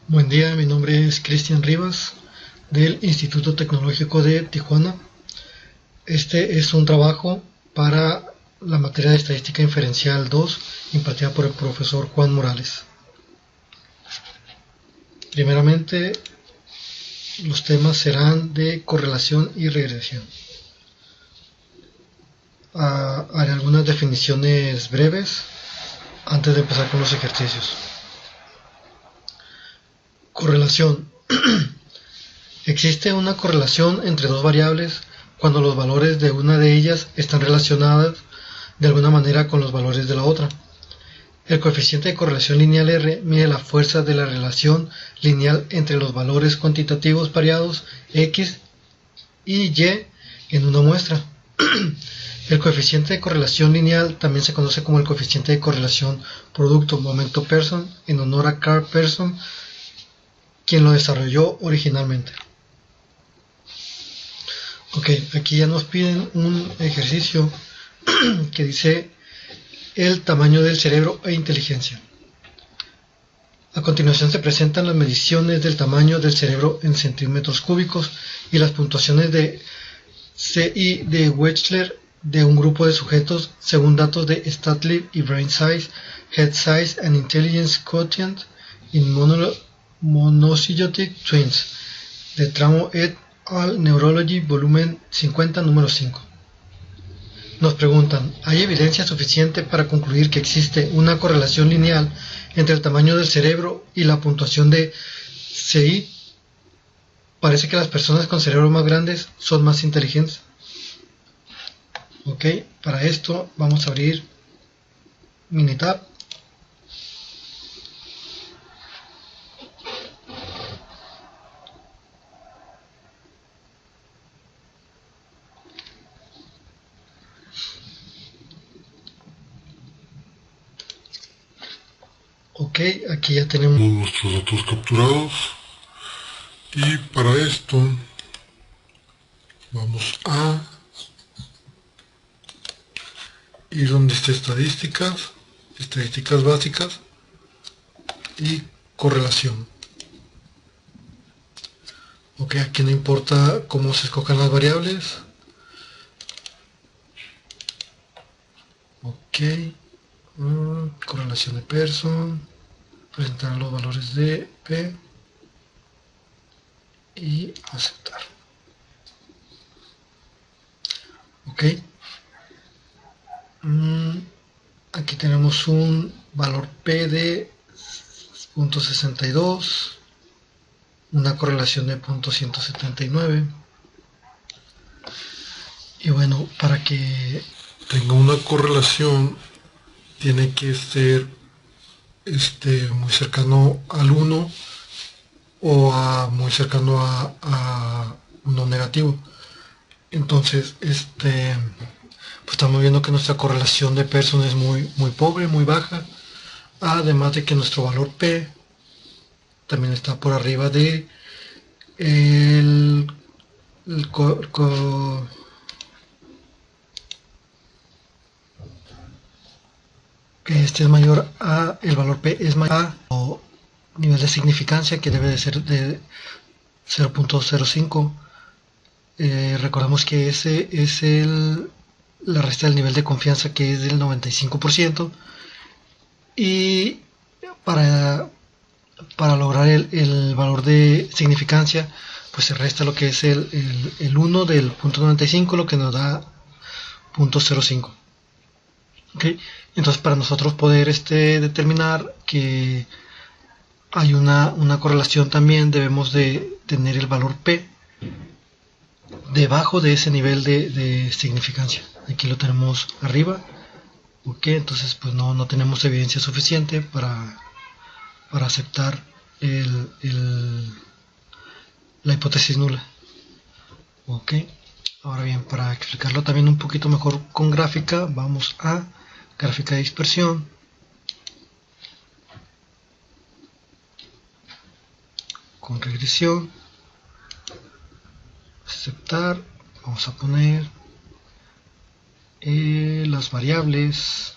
Buen día, mi nombre es Cristian Rivas del Instituto Tecnológico de Tijuana. Este es un trabajo para la materia de Estadística Inferencial 2 impartida por el profesor Juan Morales. Primeramente, los temas serán de correlación y regresión. Haré algunas definiciones breves antes de empezar con los ejercicios. Correlación. Existe una correlación entre dos variables cuando los valores de una de ellas están relacionadas de alguna manera con los valores de la otra. El coeficiente de correlación lineal R mide la fuerza de la relación lineal entre los valores cuantitativos variados X y Y en una muestra. El coeficiente de correlación lineal también se conoce como el coeficiente de correlación producto momento Pearson, en honor a Carl Pearson, quien lo desarrolló originalmente. Ok, aquí ya nos piden un ejercicio que dice el tamaño del cerebro e inteligencia. A continuación se presentan las mediciones del tamaño del cerebro en centímetros cúbicos y las puntuaciones de CI de Wechsler de un grupo de sujetos según datos de StatLib y Brain Size, Head Size and Intelligence Quotient in Monozygotic Twins de Tramo et al. Neurology, volumen 50, número 5. Nos preguntan, ¿hay evidencia suficiente para concluir que existe una correlación lineal entre el tamaño del cerebro y la puntuación de CI? Parece que las personas con cerebros más grandes son más inteligentes. Ok, para esto vamos a abrir Minitab. Ok, aquí ya tenemos nuestros datos capturados y para esto vamos a ir donde está estadísticas básicas y correlación. Ok, aquí no importa cómo se escojan las variables. Ok, correlación de Pearson, presentar los valores de P y aceptar. Ok, aquí tenemos un valor P de 0.62, una correlación de 0.179, y bueno, para que tenga una correlación tiene que ser muy cercano al 1 o muy cercano a 1 negativo. Entonces pues estamos viendo que nuestra correlación de Pearson es muy pobre, muy baja, además de que nuestro valor P también está por arriba de este es mayor a, el valor P es mayor a o nivel de significancia, que debe de ser de 0.05. Recordamos que ese es la resta del nivel de confianza, que es del 95%, y para lograr el valor de significancia pues se resta lo que es el 1 del punto 95, lo que nos da 0.05. ¿Okay? Entonces, para nosotros poder determinar que hay una correlación, también debemos de tener el valor P debajo de ese nivel de significancia. Aquí lo tenemos arriba. Ok, entonces pues no tenemos evidencia suficiente para aceptar la hipótesis nula. Ok, ahora bien, para explicarlo también un poquito mejor con gráfica, vamos a gráfica de dispersión. Con regresión, aceptar, vamos a poner las variables.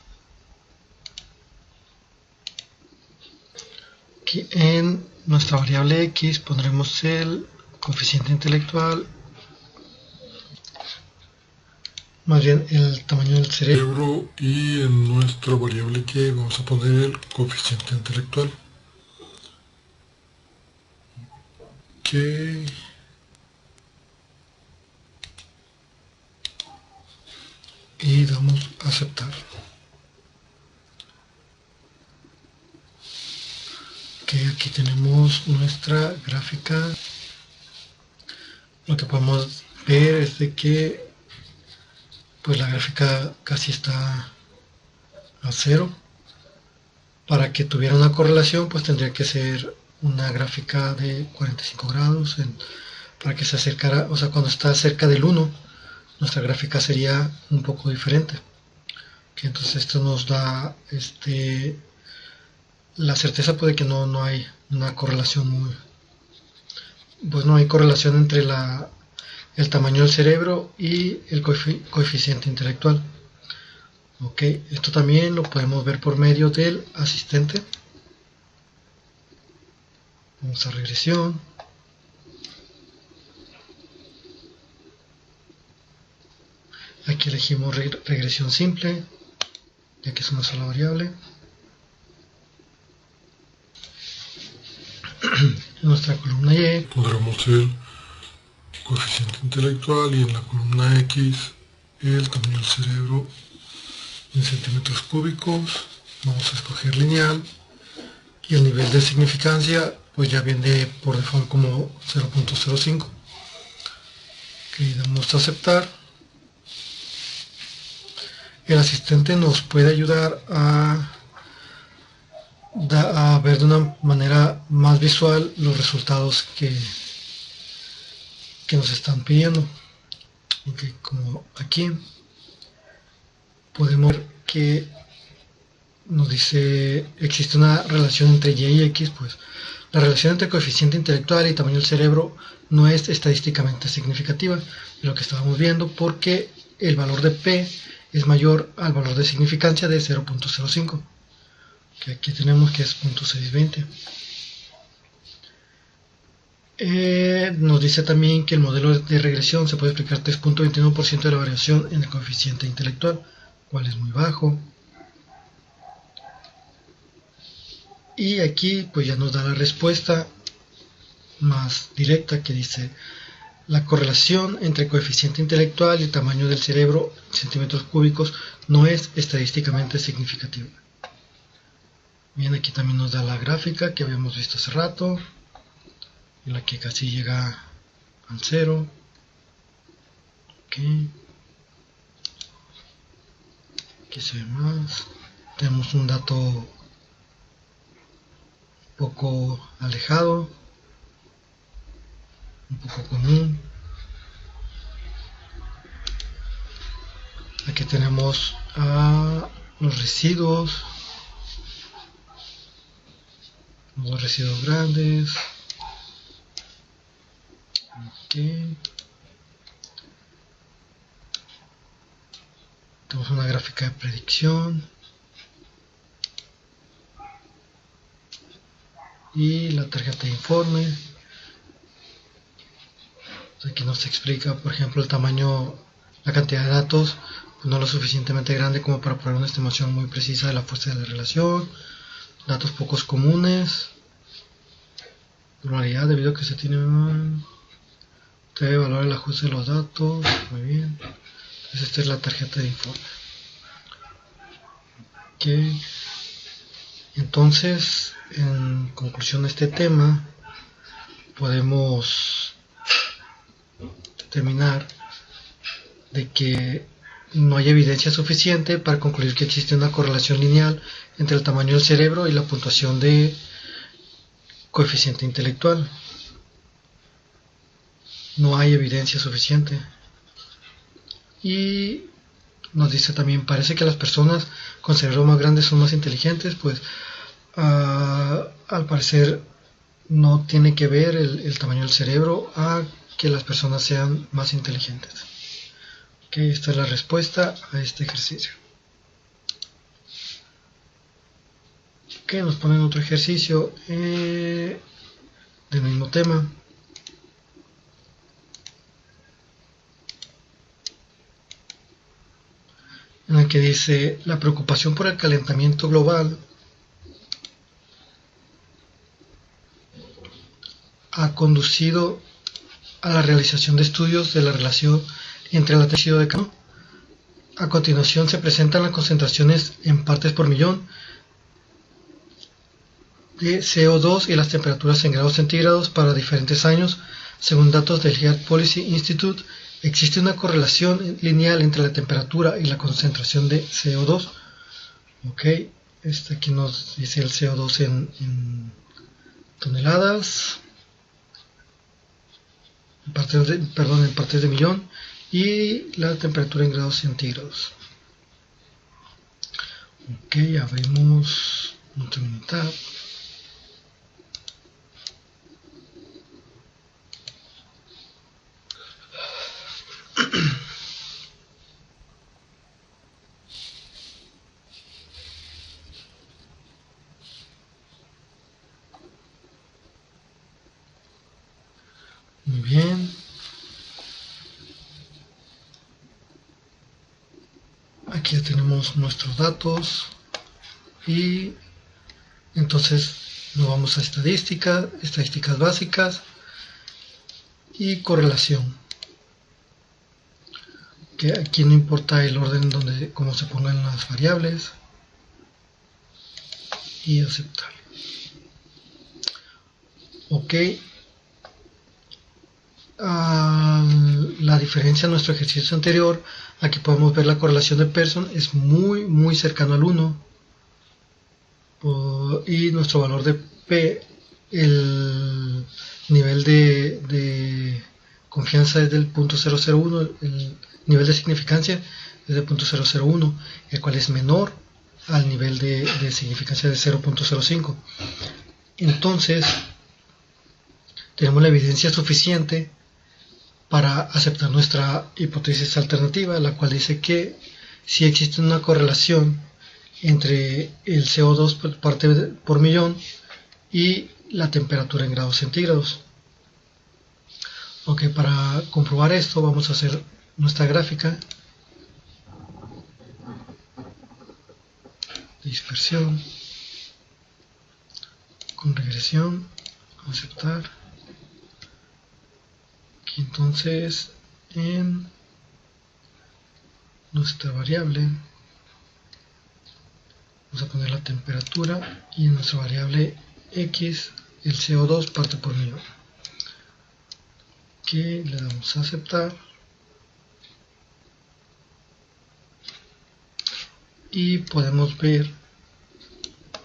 Aquí en nuestra variable X pondremos el coeficiente intelectual, más bien el tamaño del cerebro, y en nuestra variable Y vamos a poner el coeficiente intelectual. Ok. Y damos a aceptar. Ok, aquí tenemos nuestra gráfica. Lo que podemos ver es de que pues la gráfica casi está a cero. Para que tuviera una correlación, pues tendría que ser una gráfica de 45 grados. Para que se acercara, o sea, cuando está cerca del 1, nuestra gráfica sería un poco diferente. Okay, entonces esto nos da la certeza pues, de que no hay una correlación pues no hay correlación entre el tamaño del cerebro y el coeficiente intelectual. Ok, esto también lo podemos ver por medio del asistente. Vamos a regresión. Aquí elegimos regresión simple, ya que es una sola variable. En nuestra columna Y pondremos el coeficiente intelectual y en la columna X el tamaño del cerebro en centímetros cúbicos. Vamos a escoger lineal y el nivel de significancia pues ya viene por default como 0.05. damos a aceptar. El asistente nos puede ayudar a ver de una manera más visual los resultados que nos están pidiendo. Okay, como aquí podemos ver que nos dice existe una relación entre Y y X, pues la relación entre coeficiente intelectual y tamaño del cerebro no es estadísticamente significativa, de lo que estábamos viendo, porque el valor de P es mayor al valor de significancia de 0.05, que aquí tenemos que es 0.620. Nos dice también que el modelo de regresión se puede explicar 3.21% de la variación en el coeficiente intelectual, cual es muy bajo. Y aquí pues ya nos da la respuesta más directa, que dice la correlación entre coeficiente intelectual y el tamaño del cerebro en centímetros cúbicos no es estadísticamente significativa. Bien, aquí también nos da la gráfica que habíamos visto hace rato, en la que casi llega al 0. Okay. Aquí se ve más. Tenemos un dato un poco alejado, un poco común. Aquí tenemos los residuos grandes. Okay. Tenemos una gráfica de predicción y la tarjeta de informe. Aquí nos explica, por ejemplo, el tamaño, la cantidad de datos, pues no lo suficientemente grande como para poner una estimación muy precisa de la fuerza de la relación. Datos pocos comunes, normalidad debido a que se tiene debe evaluar el ajuste de los datos. Muy bien. Entonces esta es la tarjeta de informe. Okay. Entonces, en conclusión de este tema, podemos determinar de que no hay evidencia suficiente para concluir que existe una correlación lineal entre el tamaño del cerebro y la puntuación de coeficiente intelectual. No hay evidencia suficiente. Y nos dice también, parece que las personas con cerebro más grandes son más inteligentes, pues al parecer no tiene que ver el tamaño del cerebro a que las personas sean más inteligentes. Okay, esta es la respuesta a este ejercicio. que nos ponen otro ejercicio del mismo tema. En el que dice: la preocupación por el calentamiento global ha conducido a la realización de estudios de la relación entre el dióxido de carbono. A continuación se presentan las concentraciones en partes por millón de CO2 y las temperaturas en grados centígrados para diferentes años. Según datos del Health Policy Institute, existe una correlación lineal entre la temperatura y la concentración de CO2. Ok, aquí nos dice el CO2 en toneladas, en partes de millón, y la temperatura en grados centígrados. Ok, abrimos un Terminal. Muy bien. Aquí ya tenemos nuestros datos y entonces nos vamos a estadísticas básicas y correlación. Que aquí no importa el orden donde cómo se pongan las variables, y aceptar. Ok. La diferencia en nuestro ejercicio anterior, aquí podemos ver la correlación de Pearson es muy cercano al 1, y nuestro valor de P, el nivel de confianza es del 0.001, el nivel de significancia es de 0.001, el cual es menor al nivel de significancia de 0.05. Entonces tenemos la evidencia suficiente para aceptar nuestra hipótesis alternativa, la cual dice que si existe una correlación entre el CO2 por parte por millón y la temperatura en grados centígrados. Ok, para comprobar esto vamos a hacer nuestra gráfica. Dispersión con regresión, aceptar. Aquí entonces en nuestra variable vamos a poner la temperatura y en nuestra variable X el CO2 parte por millón. Aquí le damos a aceptar y podemos ver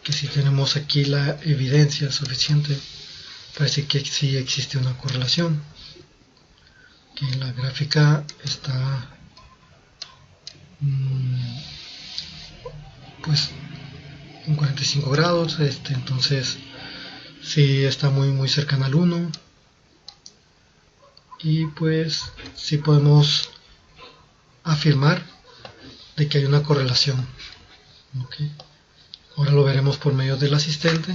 que si tenemos aquí la evidencia suficiente, parece que sí existe una correlación. Aquí la gráfica está pues en 45 grados, entonces sí está muy cercana al 1, y pues sí podemos afirmar de que hay una correlación. Okay. Ahora lo veremos por medio del asistente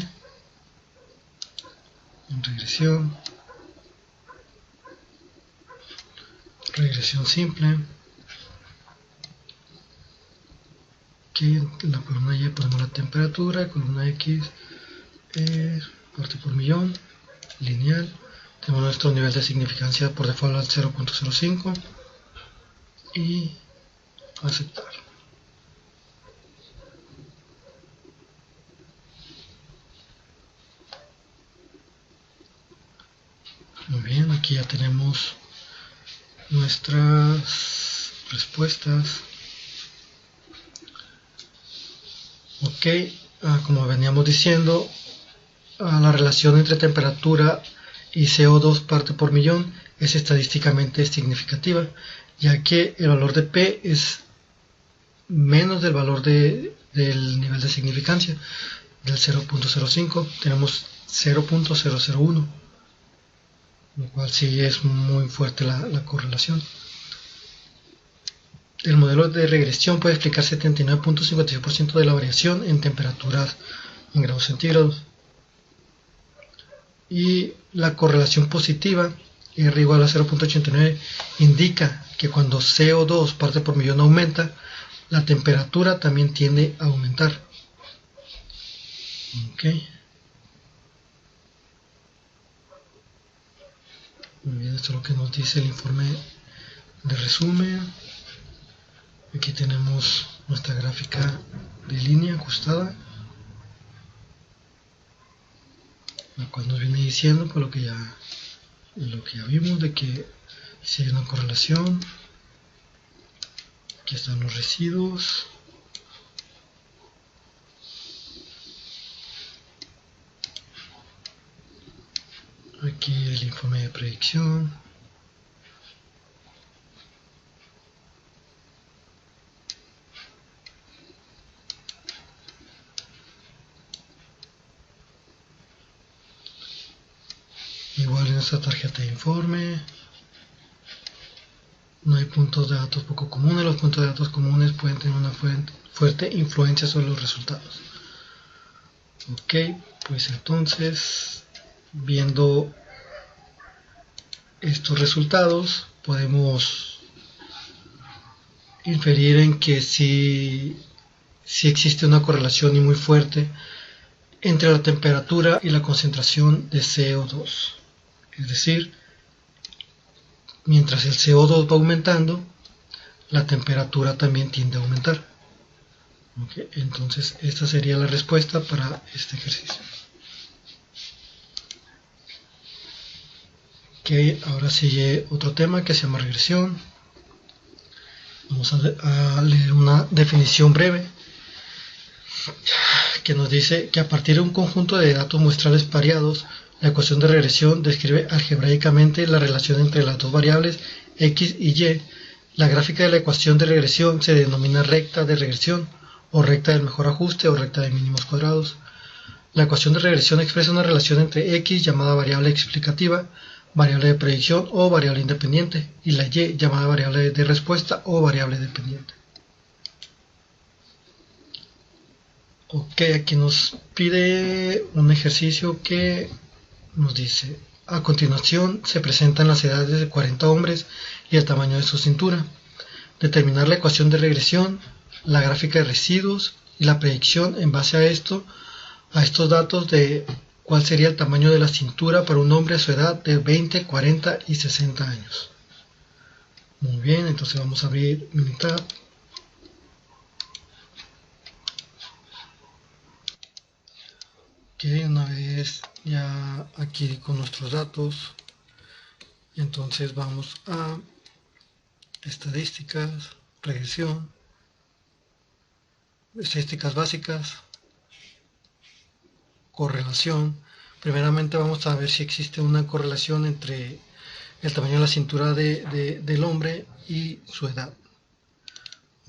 en regresión simple. Aquí en la columna Y ponemos la temperatura, columna X parte por millón, lineal. Tenemos nuestro nivel de significancia por default al 0.05 y aceptar. Muy bien, aquí ya tenemos nuestras respuestas. Ok, como veníamos diciendo, la relación entre temperatura y CO2 parte por millón es estadísticamente significativa, ya que el valor de P es menos del valor del nivel de significancia del 0.05, tenemos 0.001, lo cual sí es muy fuerte la correlación. El modelo de regresión puede explicar 79.56% de la variación en temperaturas en grados centígrados. Y la correlación positiva, R igual a 0.89, indica que cuando CO2 parte por millón aumenta, la temperatura también tiende a aumentar. Muy bien, esto es lo que nos dice el informe de resumen. Aquí tenemos nuestra gráfica de línea ajustada, la cual nos viene diciendo pues lo que ya vimos, de que si hay una correlación. Aquí están los residuos. Aquí el informe de predicción. Igual en esta tarjeta de informe. No hay puntos de datos poco comunes. Los puntos de datos comunes pueden tener una fuerte influencia sobre los resultados. Ok, pues entonces, viendo estos resultados, podemos inferir en que sí existe una correlación y muy fuerte entre la temperatura y la concentración de CO2. Es decir, mientras el CO2 va aumentando, la temperatura también tiende a aumentar. Okay, entonces esta sería la respuesta para este ejercicio. Okay, ahora sigue otro tema que se llama regresión. Vamos a leer una definición breve que nos dice que a partir de un conjunto de datos muestrales variados, la ecuación de regresión describe algebraicamente la relación entre las dos variables x y y. La gráfica de la ecuación de regresión se denomina recta de regresión, o recta del mejor ajuste, o recta de mínimos cuadrados. La ecuación de regresión expresa una relación entre x, llamada variable explicativa, variable de predicción o variable independiente, y la y, llamada variable de respuesta o variable dependiente. Ok, aquí nos pide un ejercicio que nos dice: a continuación se presentan las edades de 40 hombres y el tamaño de su cintura. Determinar la ecuación de regresión, la gráfica de residuos y la predicción en base a estos datos de cuál sería el tamaño de la cintura para un hombre a su edad de 20, 40 y 60 años. Muy bien, entonces vamos a abrir Minitab. Ok, una vez ya aquí con nuestros datos, entonces vamos a estadísticas, regresión, estadísticas básicas, correlación. Primeramente vamos a ver si existe una correlación entre el tamaño de la cintura del hombre y su edad.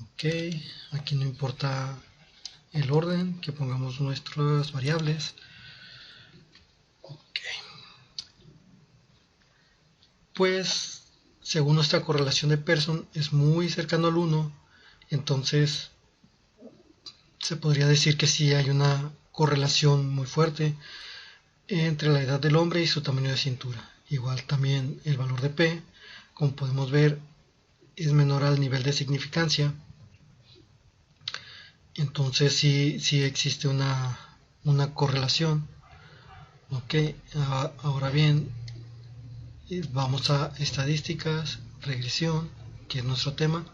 Ok, aquí no importa el orden, que pongamos nuestras variables. Ok, pues según nuestra correlación de Pearson es muy cercano al 1, entonces se podría decir que sí hay una correlación muy fuerte entre la edad del hombre y su tamaño de cintura. Igual también el valor de P, como podemos ver, es menor al nivel de significancia. Entonces sí existe una correlación. Ok, ahora bien, vamos a estadísticas, regresión, que es nuestro tema,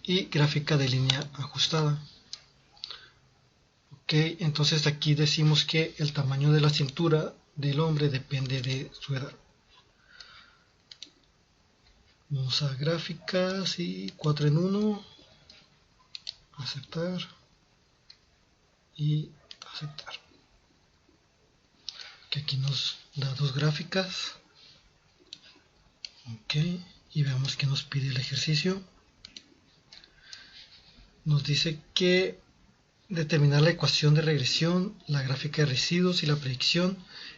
y gráfica de línea ajustada. Ok, entonces aquí decimos que el tamaño de la cintura del hombre depende de su edad. Vamos a gráficas y 4 en 1, aceptar y aceptar. Que aquí nos da dos gráficas. Ok, y veamos que nos pide el ejercicio. Nos dice que determinar la ecuación de regresión, la gráfica de residuos y la predicción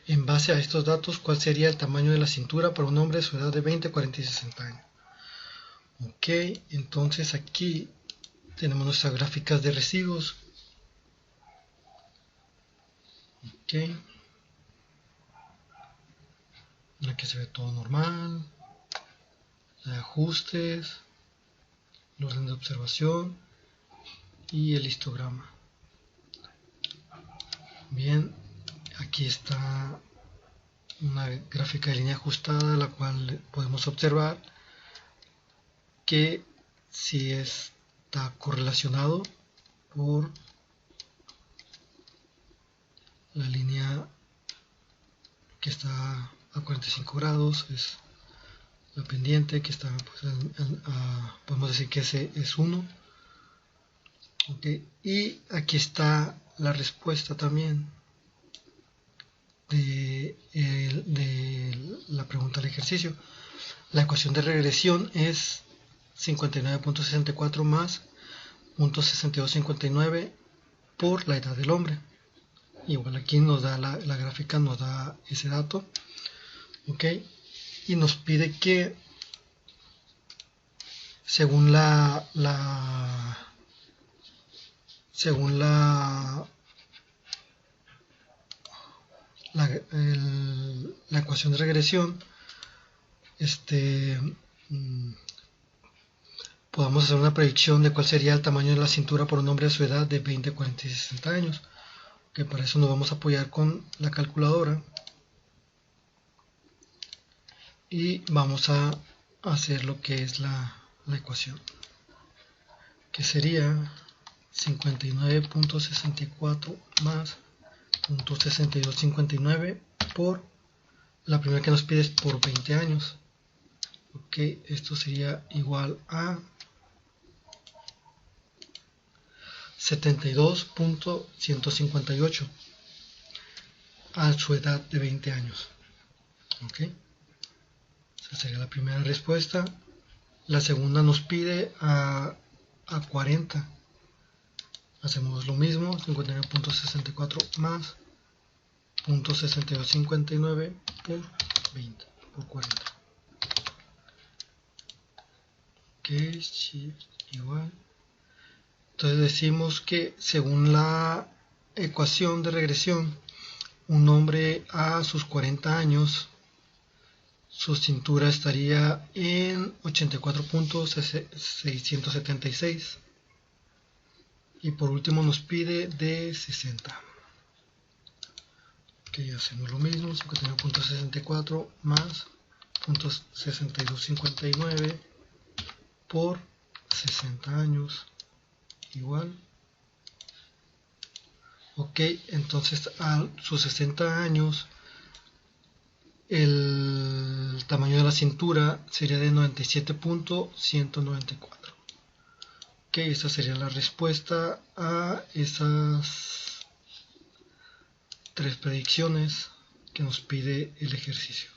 en base a estos datos, cuál sería el tamaño de la cintura para un hombre de su edad de 20, 40 y 60 años. Ok, entonces aquí tenemos nuestras gráficas de residuos. Aquí se ve todo normal, ajustes, el orden de observación y el histograma. Bien, aquí está una gráfica de línea ajustada, la cual podemos observar que si está correlacionado por la línea que está a 45 grados, es la pendiente que está, pues, podemos decir que ese es 1. Y aquí está la respuesta también de la pregunta del ejercicio. La ecuación de regresión es 59.64 más 0.6259 por la edad del hombre. Igual aquí nos da la gráfica, nos da ese dato. Y nos pide que según la ecuación de regresión, podamos hacer una predicción de cuál sería el tamaño de la cintura por un hombre a su edad de 20, 40 y 60 años. Que para eso nos vamos a apoyar con la calculadora y vamos a hacer lo que es la ecuación, que sería 59.64 más 0.6259 por la primera que nos pide es por 20 años. Esto sería igual a 72.158 a su edad de 20 años. Esa sería la primera respuesta. La segunda nos pide a 40. Hacemos lo mismo, 59.64 más 0.6259 por 20, por 40. Igual. Entonces decimos que según la ecuación de regresión, un hombre a sus 40 años, su cintura estaría en 84.676 y por último nos pide de 60. Hacemos lo mismo, 59.64 más 0.6259 por 60 años igual. Entonces a sus 60 años el tamaño de la cintura sería de 97.194. Esa sería la respuesta a esas tres predicciones que nos pide el ejercicio.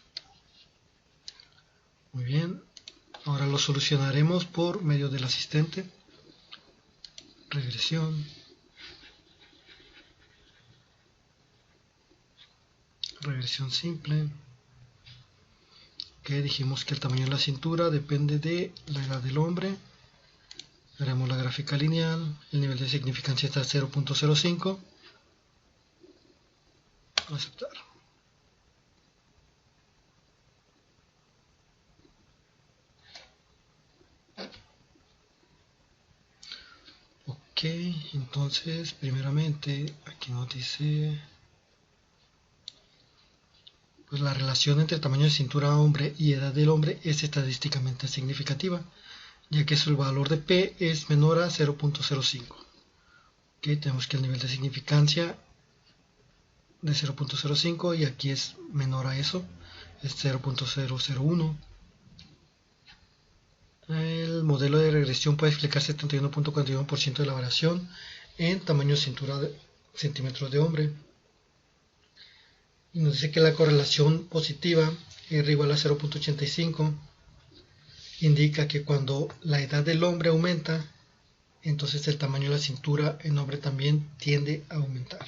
Muy bien, ahora lo solucionaremos por medio del asistente. Regresión, regresión simple, que dijimos que el tamaño de la cintura depende de la edad del hombre. Haremos la gráfica lineal, el nivel de significancia está a 0.05, aceptar. Entonces primeramente aquí nos dice pues la relación entre tamaño de cintura hombre y edad del hombre es estadísticamente significativa, ya que el valor de P es menor a 0.05. Tenemos que el nivel de significancia de 0.05 y aquí es menor a eso, es 0.001. El modelo de regresión puede explicar 71.41% de la variación en tamaño de cintura de centímetros de hombre. Y nos dice que la correlación positiva R igual a 0.85 indica que cuando la edad del hombre aumenta, entonces el tamaño de la cintura en hombre también tiende a aumentar.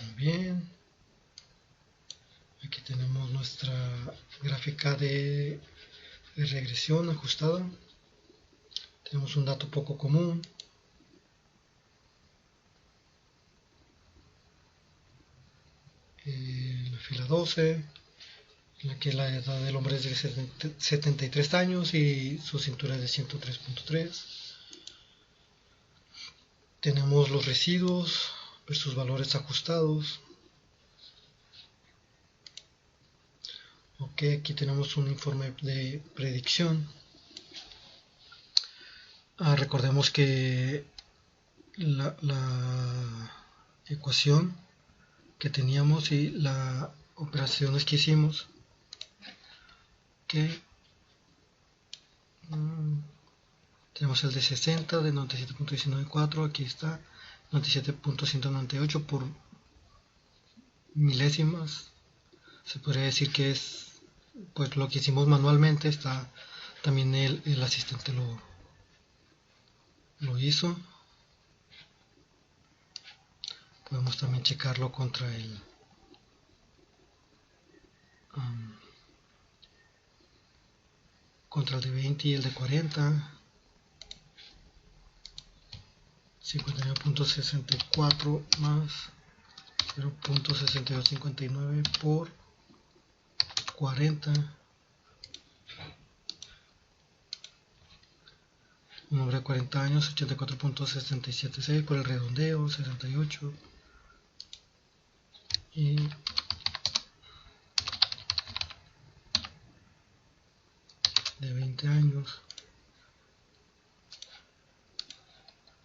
Muy bien. Aquí tenemos nuestra gráfica de regresión ajustada. Tenemos un dato poco común. fila 12, en la que la edad del hombre es de 73 años y su cintura es de 103.3. Tenemos los residuos versus valores ajustados. Ok, aquí tenemos un informe de predicción. Recordemos que la ecuación que teníamos y las operaciones que hicimos, que tenemos el de 60 de 97.194, aquí está 97.198 por milésimas. Se podría decir que es pues lo que hicimos manualmente. Está también el asistente lo hizo. Podemos también checarlo contra el de 20 y el de 40. 59.64 más 0.6259 por 40. Un hombre de 40 años, 84.676 por el redondeo, 68. Y de 20 años,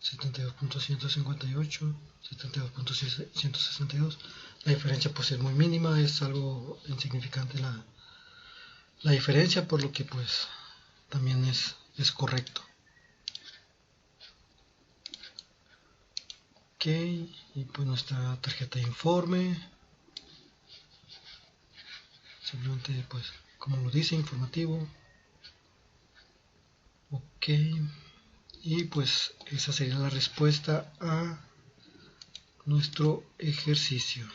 72.158, 72.162. La diferencia pues es muy mínima, es algo insignificante la diferencia, por lo que pues también es correcto. Ok, y pues nuestra tarjeta de informe, simplemente pues como lo dice, informativo. Ok, y pues esa sería la respuesta a nuestro ejercicio.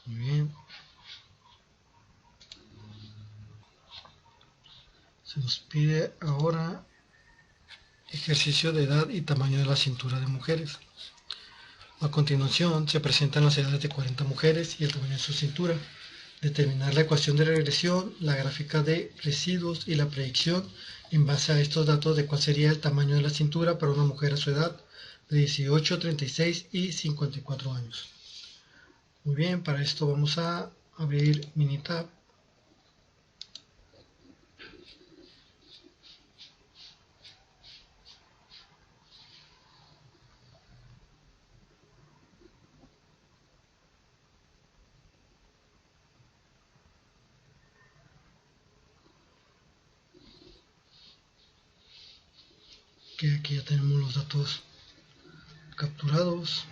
Muy bien. Se nos pide ahora ejercicio de edad y tamaño de la cintura de mujeres. A continuación se presentan las edades de 40 mujeres y el tamaño de su cintura. Determinar la ecuación de regresión, la gráfica de residuos y la predicción en base a estos datos de cuál sería el tamaño de la cintura para una mujer a su edad de 18, 36 y 54 años. Muy bien, para esto vamos a abrir Minitab. Que aquí ya tenemos los datos capturados.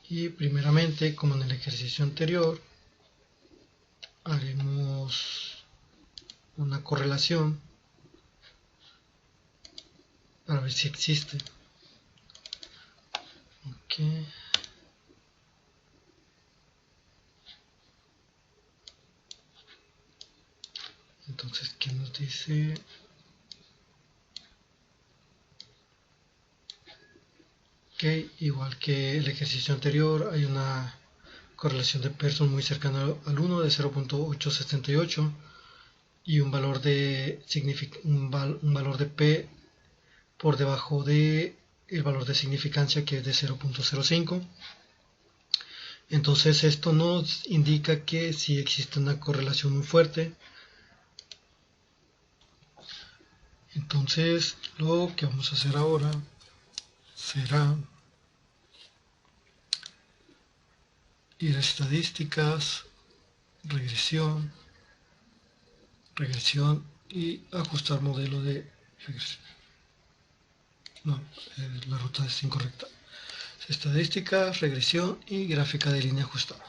Y primeramente, como en el ejercicio anterior, haremos una correlación para ver si existe. Okay. Entonces, ¿qué nos dice? Ok, igual que el ejercicio anterior, hay una correlación de Pearson muy cercana al 1 de 0.868 y un valor de P por debajo de el valor de significancia, que es de 0.05. Entonces esto nos indica que sí existe una correlación muy fuerte. Entonces lo que vamos a hacer ahora será ir a estadísticas, regresión y ajustar modelo de regresión. No, la ruta es incorrecta. Estadísticas, regresión y gráfica de línea ajustada.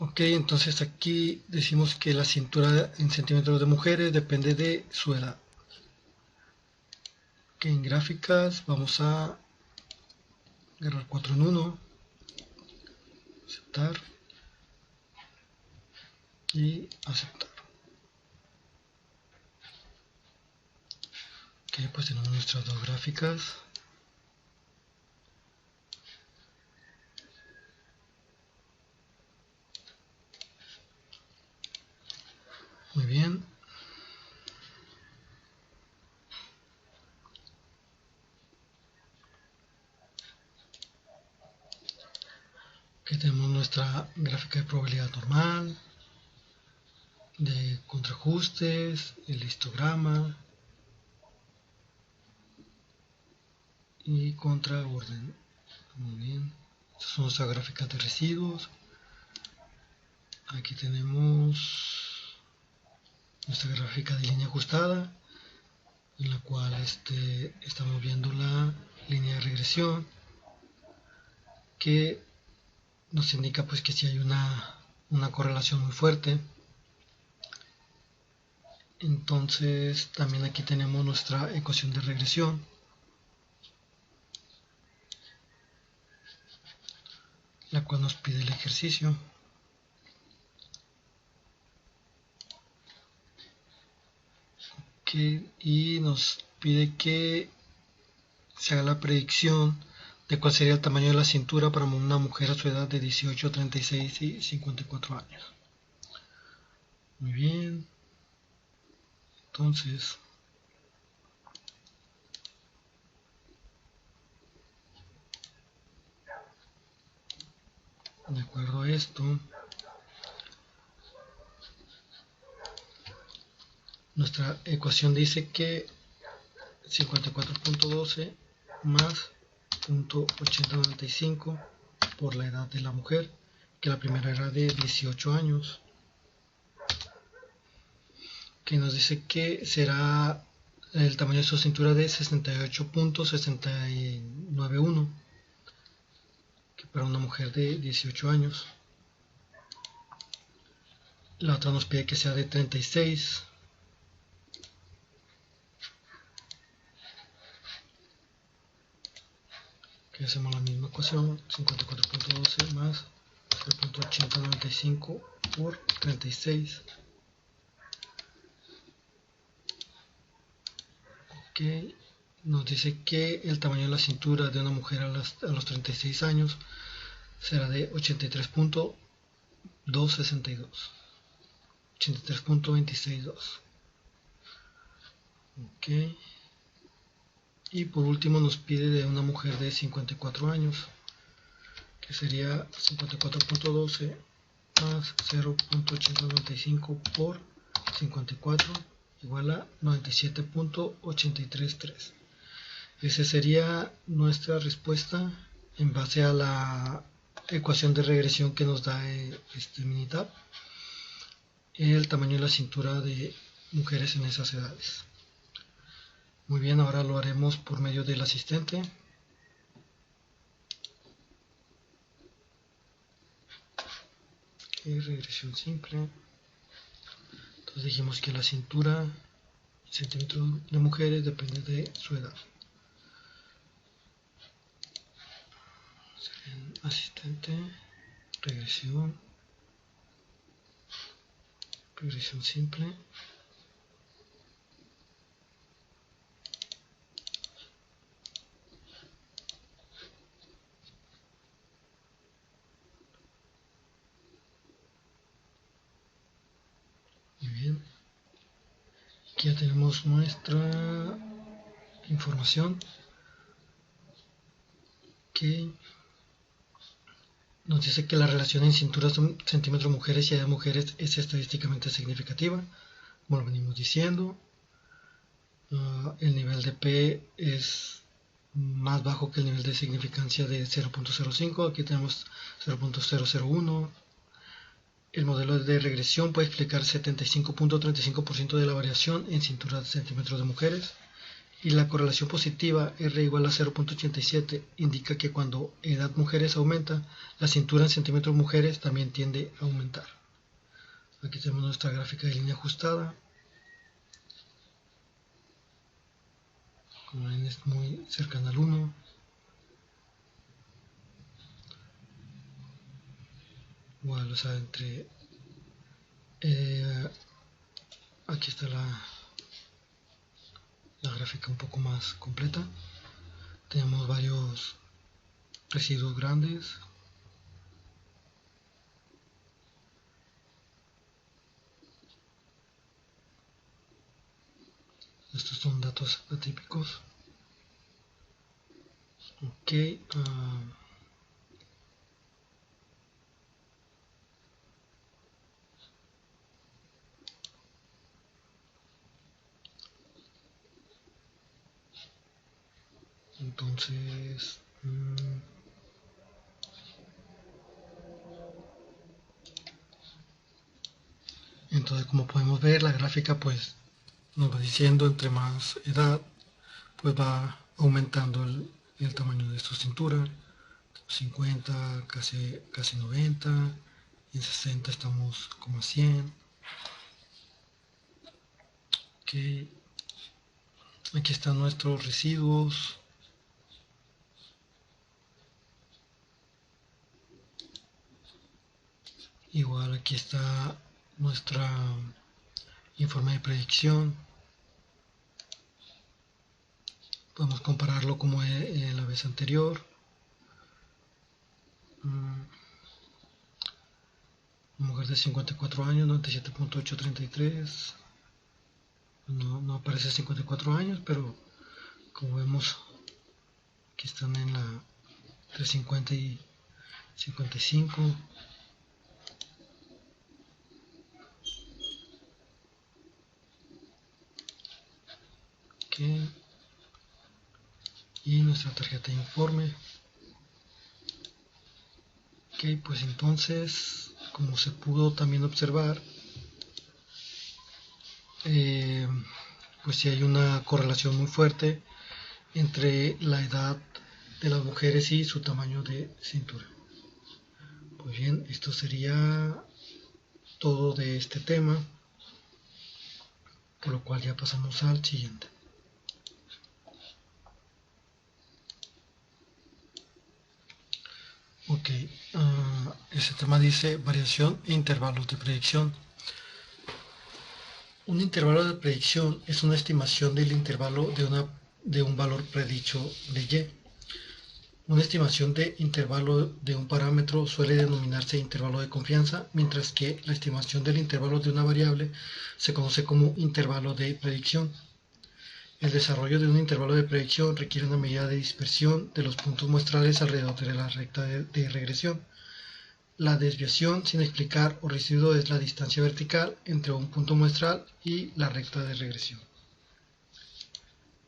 Ok, entonces aquí decimos que la cintura en centímetros de mujeres depende de su edad. Ok, en gráficas vamos a agarrar 4 en 1, aceptar y aceptar. Ok, pues tenemos nuestras dos gráficas. Muy bien. Aquí tenemos nuestra gráfica de probabilidad normal, de contraajustes, el histograma y contraorden. Muy bien. Estas son nuestras gráficas de residuos. Aquí tenemos nuestra gráfica de línea ajustada, en la cual estamos viendo la línea de regresión, que nos indica pues que si hay una correlación muy fuerte. Entonces también aquí tenemos nuestra ecuación de regresión, la cual nos pide el ejercicio. Y nos pide que se haga la predicción de cuál sería el tamaño de la cintura para una mujer a su edad de 18, 36 y 54 años. Muy bien. Entonces, de acuerdo a esto, nuestra ecuación dice que 54.12 más 0.8095 por la edad de la mujer, que la primera era de 18 años, que nos dice que será el tamaño de su cintura de 68.691, que para una mujer de 18 años. La otra nos pide que sea de 36. Que hacemos la misma ecuación, 54.12 más 0.8095 por 36. Ok, nos dice que el tamaño de la cintura de una mujer a los 36 años será de 83.262. 83.262. Ok. Y por último nos pide de una mujer de 54 años, que sería 54.12 más 0.895 por 54 igual a 97.833. Esa sería nuestra respuesta en base a la ecuación de regresión que nos da este Minitab, el tamaño de la cintura de mujeres en esas edades. Muy bien, ahora lo haremos por medio del asistente. Regresión simple. Entonces dijimos que la cintura en centímetros de mujeres depende de su edad. Asistente, regresión simple. Muy bien. Aquí ya tenemos nuestra información que nos dice que la relación en cinturas de centímetros mujeres y edad mujeres es estadísticamente significativa, como lo venimos diciendo. El nivel de P es más bajo que el nivel de significancia de 0.05, aquí tenemos 0.001. El modelo de regresión puede explicar 75.35% de la variación en cinturas de centímetros de mujeres, y la correlación positiva R igual a 0.87 indica que cuando edad mujeres aumenta, la cintura en centímetros mujeres también tiende a aumentar. Aquí tenemos nuestra gráfica de línea ajustada. Como ven, es muy cercana al 1. Igual, o sea, aquí está la gráfica gráfica un poco más completa. Tenemos varios residuos grandes. Estos son datos atípicos. Ok. Entonces, como podemos ver, la gráfica pues nos va diciendo entre más edad pues va aumentando el tamaño de su cintura. 50, casi 90, y en 60 estamos como a 100. Ok, aquí están nuestros residuos. Igual aquí está nuestra informe de predicción. Podemos compararlo como en la vez anterior. Mujer de 54 años, 97.833. No aparece 54 años, pero como vemos, aquí están en la 350 y 55. Okay. Y nuestra tarjeta de informe. Ok, pues entonces, como se pudo también observar, pues sí hay una correlación muy fuerte entre la edad de las mujeres y su tamaño de cintura. Pues bien, esto sería todo de este tema, por lo cual ya pasamos al siguiente. Ok, este tema dice variación e intervalos de predicción. Un intervalo de predicción es una estimación del intervalo de un valor predicho de Y. Una estimación de intervalo de un parámetro suele denominarse intervalo de confianza, mientras que la estimación del intervalo de una variable se conoce como intervalo de predicción. El desarrollo de un intervalo de predicción requiere una medida de dispersión de los puntos muestrales alrededor de la recta de regresión. La desviación sin explicar o residuo es la distancia vertical entre un punto muestral y la recta de regresión.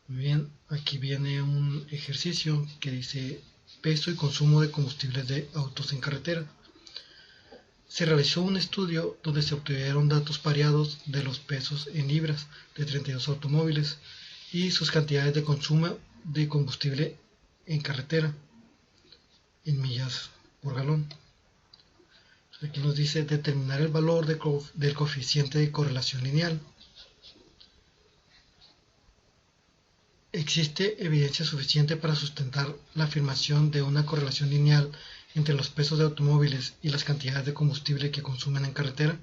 Muy bien, aquí viene un ejercicio que dice peso y consumo de combustibles de autos en carretera. Se realizó un estudio donde se obtuvieron datos pareados de los pesos en libras de 32 automóviles y sus cantidades de consumo de combustible en carretera en millas por galón. Aquí nos dice determinar el valor del coeficiente de correlación lineal. ¿Existe evidencia suficiente para sustentar la afirmación de una correlación lineal entre los pesos de automóviles y las cantidades de combustible que consumen en carretera?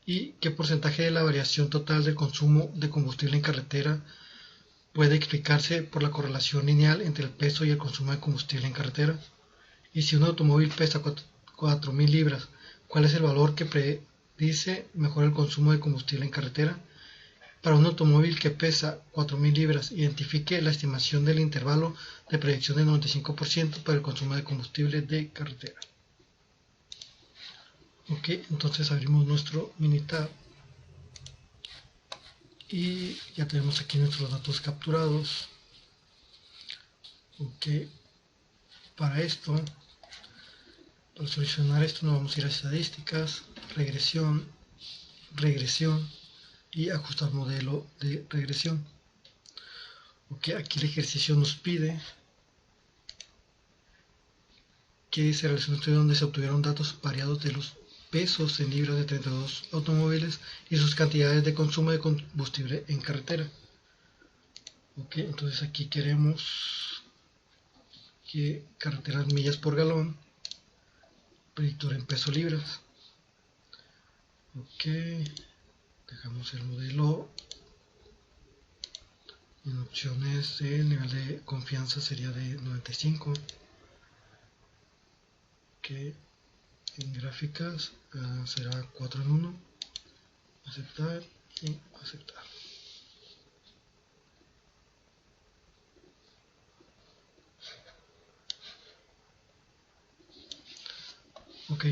¿Y qué porcentaje de la variación total del consumo de combustible en carretera puede explicarse por la correlación lineal entre el peso y el consumo de combustible en carretera? Y si un automóvil pesa 4.000 libras, ¿cuál es el valor que predice mejor el consumo de combustible en carretera? Para un automóvil que pesa 4.000 libras, identifique la estimación del intervalo de predicción del 95% para el consumo de combustible de carretera. Ok, entonces abrimos nuestro Minitab y ya tenemos aquí nuestros datos capturados. Ok, para solucionar esto nos vamos a ir a estadísticas, regresión y ajustar modelo de regresión. Ok, aquí el ejercicio nos pide que se realizó un estudio donde se obtuvieron datos variados de los pesos en libras de 32 automóviles y sus cantidades de consumo de combustible en carretera. Ok, entonces aquí queremos que carreteras millas por galón, predictor en peso libras. Ok, dejamos el modelo En opciones el nivel de confianza sería de 95. Que en gráficas será 4 en 1. Aceptar y aceptar. Ok,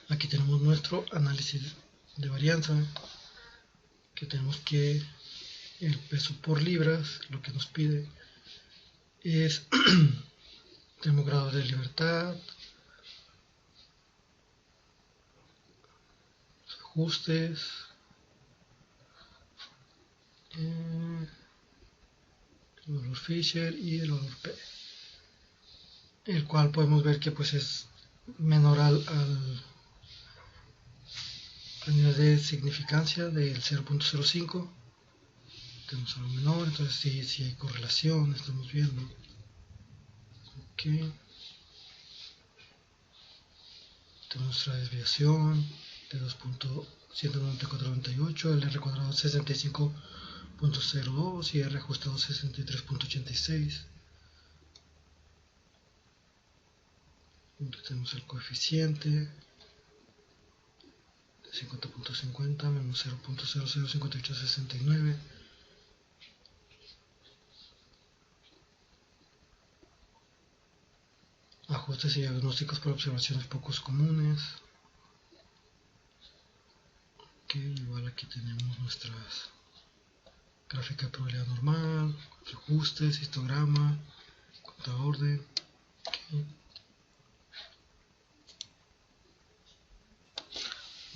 aquí tenemos nuestro análisis de varianza, que tenemos que el peso por libras, lo que nos pide es tenemos grado de libertad, ajustes, el valor Fisher y el valor P, el cual podemos ver que pues es menor al nivel de significancia del 0.05. Tenemos algo menor, entonces sí hay correlación, estamos viendo. Ok, tenemos nuestra desviación de 2.19498, el R cuadrado 65.02 y R ajustado 63.86. Tenemos el coeficiente de 50.50 menos 0.005869. Ajustes y diagnósticos por observaciones pocos comunes. Ok, igual aquí tenemos nuestras gráfica de probabilidad normal, ajustes, histograma, contraorden. Okay.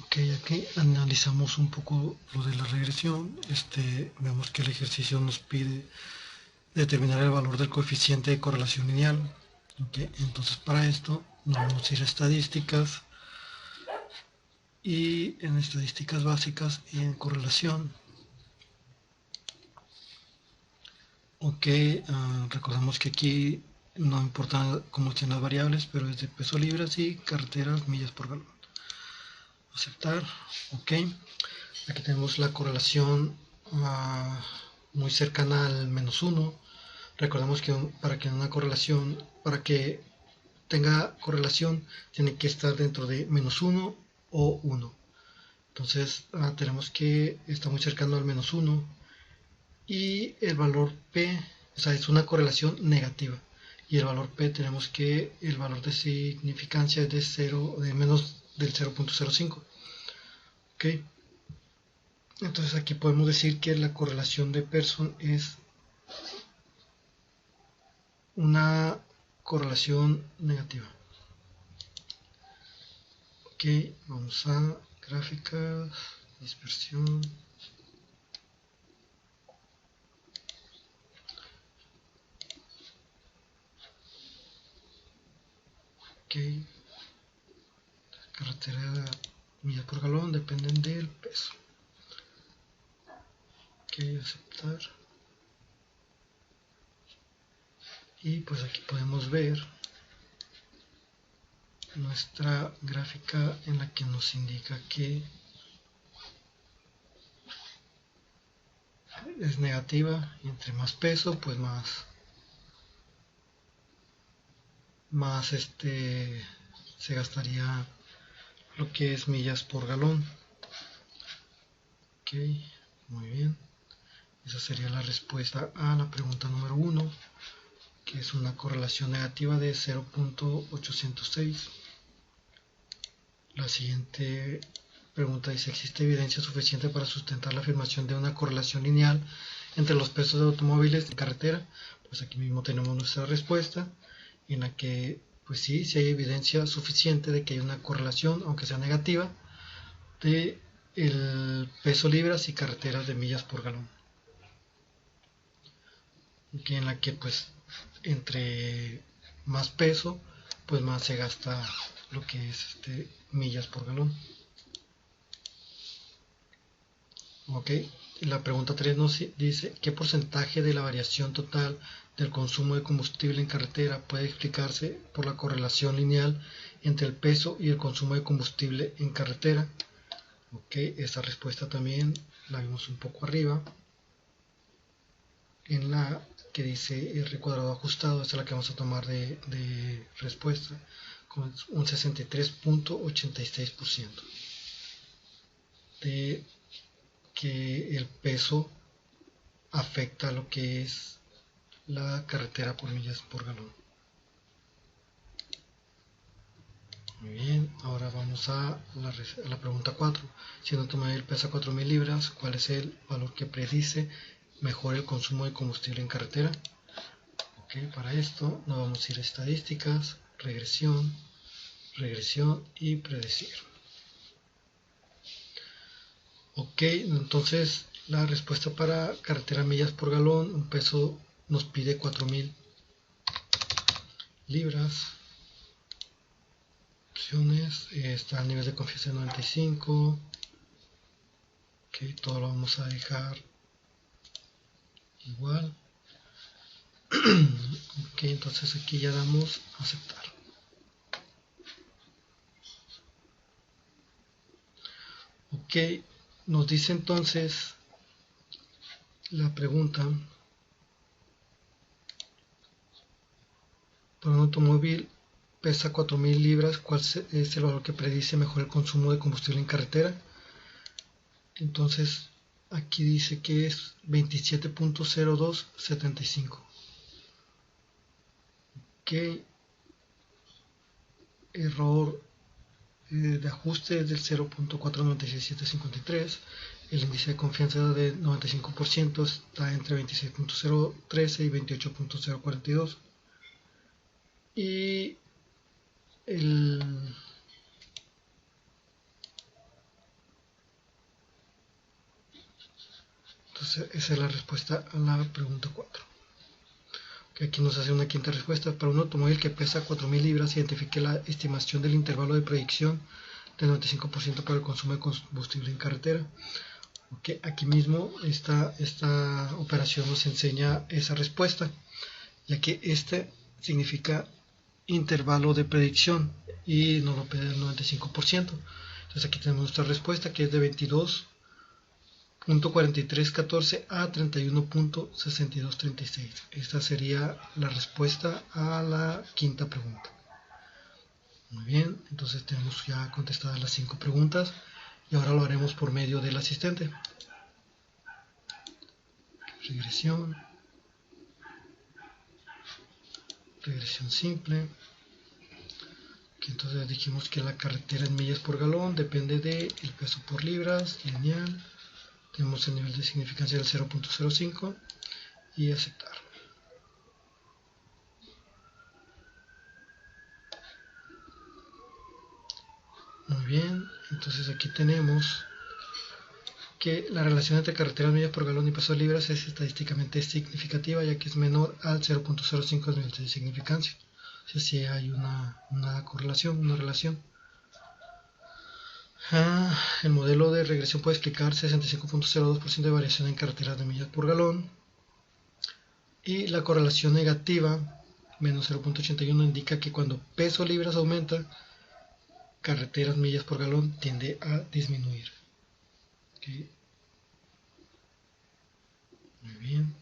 Ok, aquí analizamos un poco lo de la regresión. Vemos que el ejercicio nos pide determinar el valor del coeficiente de correlación lineal. Okay, entonces para esto nos vamos a ir a estadísticas y en estadísticas básicas y en correlación. Ok, recordamos que aquí no importa cómo estén las variables, pero es de peso libras y carreteras millas por galón. Aceptar. Ok, aquí tenemos la correlación muy cercana al -1. Recordemos que para que tenga correlación tiene que estar dentro de -1 o 1. Entonces tenemos que está muy cercano al -1 y el valor P, o sea, es una correlación negativa. Y el valor P tenemos que el valor de significancia es de menos del 0.05. Ok. Entonces aquí podemos decir que la correlación de Pearson es una correlación negativa. Ok, vamos a gráficas, dispersión. Ok, carretera millas por galón dependen del peso. Ok, aceptar. Y pues aquí podemos ver nuestra gráfica en la que nos indica que es negativa y entre más peso pues más se gastaría lo que es millas por galón. Ok, muy bien, esa sería la respuesta a la pregunta número 1, que es una correlación negativa de 0.806. La siguiente pregunta dice: ¿existe evidencia suficiente para sustentar la afirmación de una correlación lineal entre los pesos de automóviles en carretera? Pues aquí mismo tenemos nuestra respuesta, en la que pues sí hay evidencia suficiente de que hay una correlación, aunque sea negativa, de el peso libras y carreteras de millas por galón, que en la que pues entre más peso pues más se gasta lo que es millas por galón. Ok, la pregunta 3 nos dice: ¿qué porcentaje de la variación total del consumo de combustible en carretera puede explicarse por la correlación lineal entre el peso y el consumo de combustible en carretera? Ok, esta respuesta también la vimos un poco arriba. en la que dice R cuadrado ajustado. Esta es la que vamos a tomar de respuesta, con un 63.86% de que el peso afecta a lo que es la carretera por millas por galón. Muy bien, ahora vamos a la pregunta 4. Si un automóvil pesa 4.000 libras, ¿cuál es el valor que predice mejor el consumo de combustible en carretera? Ok, para esto nos vamos a ir a estadísticas, regresión y predecir. Ok, entonces la respuesta para carretera millas por galón, un peso nos pide 4.000 libras. Opciones, está a nivel de confianza de 95. Ok, todo lo vamos a dejar igual. Ok, entonces aquí ya damos a aceptar. Ok, nos dice entonces la pregunta: para un automóvil pesa 4.000 libras, ¿cuál es el valor que predice mejor el consumo de combustible en carretera? Entonces aquí dice que es 27.0275. Ok, error de ajuste es del 0.496753. El índice de confianza de 95% está entre 26.013 y 28.042. Y entonces esa es la respuesta a la pregunta 4. Que aquí nos hace una quinta respuesta: para un automóvil que pesa 4.000 libras, identifique la estimación del intervalo de predicción del 95% para el consumo de combustible en carretera. Okay, aquí mismo esta operación nos enseña esa respuesta, ya que este significa intervalo de predicción y nos lo pide el 95%. Entonces aquí tenemos nuestra respuesta, que es de 22.4314 a 31.6236. Esta sería la respuesta a la quinta pregunta. Muy bien, entonces tenemos ya contestadas las 5 preguntas y ahora lo haremos por medio del asistente. Regresión simple. Aquí entonces dijimos que la carretera en millas por galón depende del peso por libras, lineal. Tenemos el nivel de significancia del 0.05 y aceptar. Muy bien, entonces aquí tenemos que la relación entre carretera en millas por galón y peso libras es estadísticamente significativa, ya que es menor al 0.05 del nivel de significancia. O sea, sí hay una correlación, una relación. El modelo de regresión puede explicar 65.02% de variación en carreteras de millas por galón. Y la correlación negativa, menos 0.81, indica que cuando peso libras aumenta, carreteras millas por galón tiende a disminuir. Okay. Muy bien.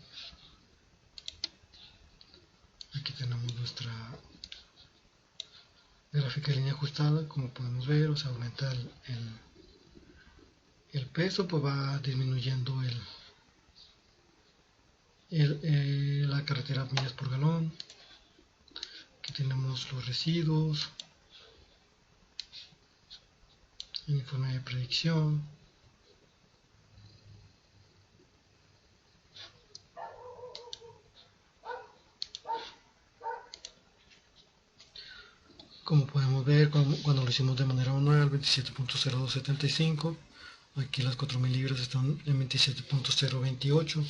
Aquí tenemos nuestra gráfica de línea ajustada. Como podemos ver, o sea, aumenta el peso, pues va disminuyendo la carretera millas por galón. Aquí tenemos los residuos, el informe de predicción, como podemos ver cuando lo hicimos de manera manual, 27.0275. Aquí las 4.000 libras están en 27.028.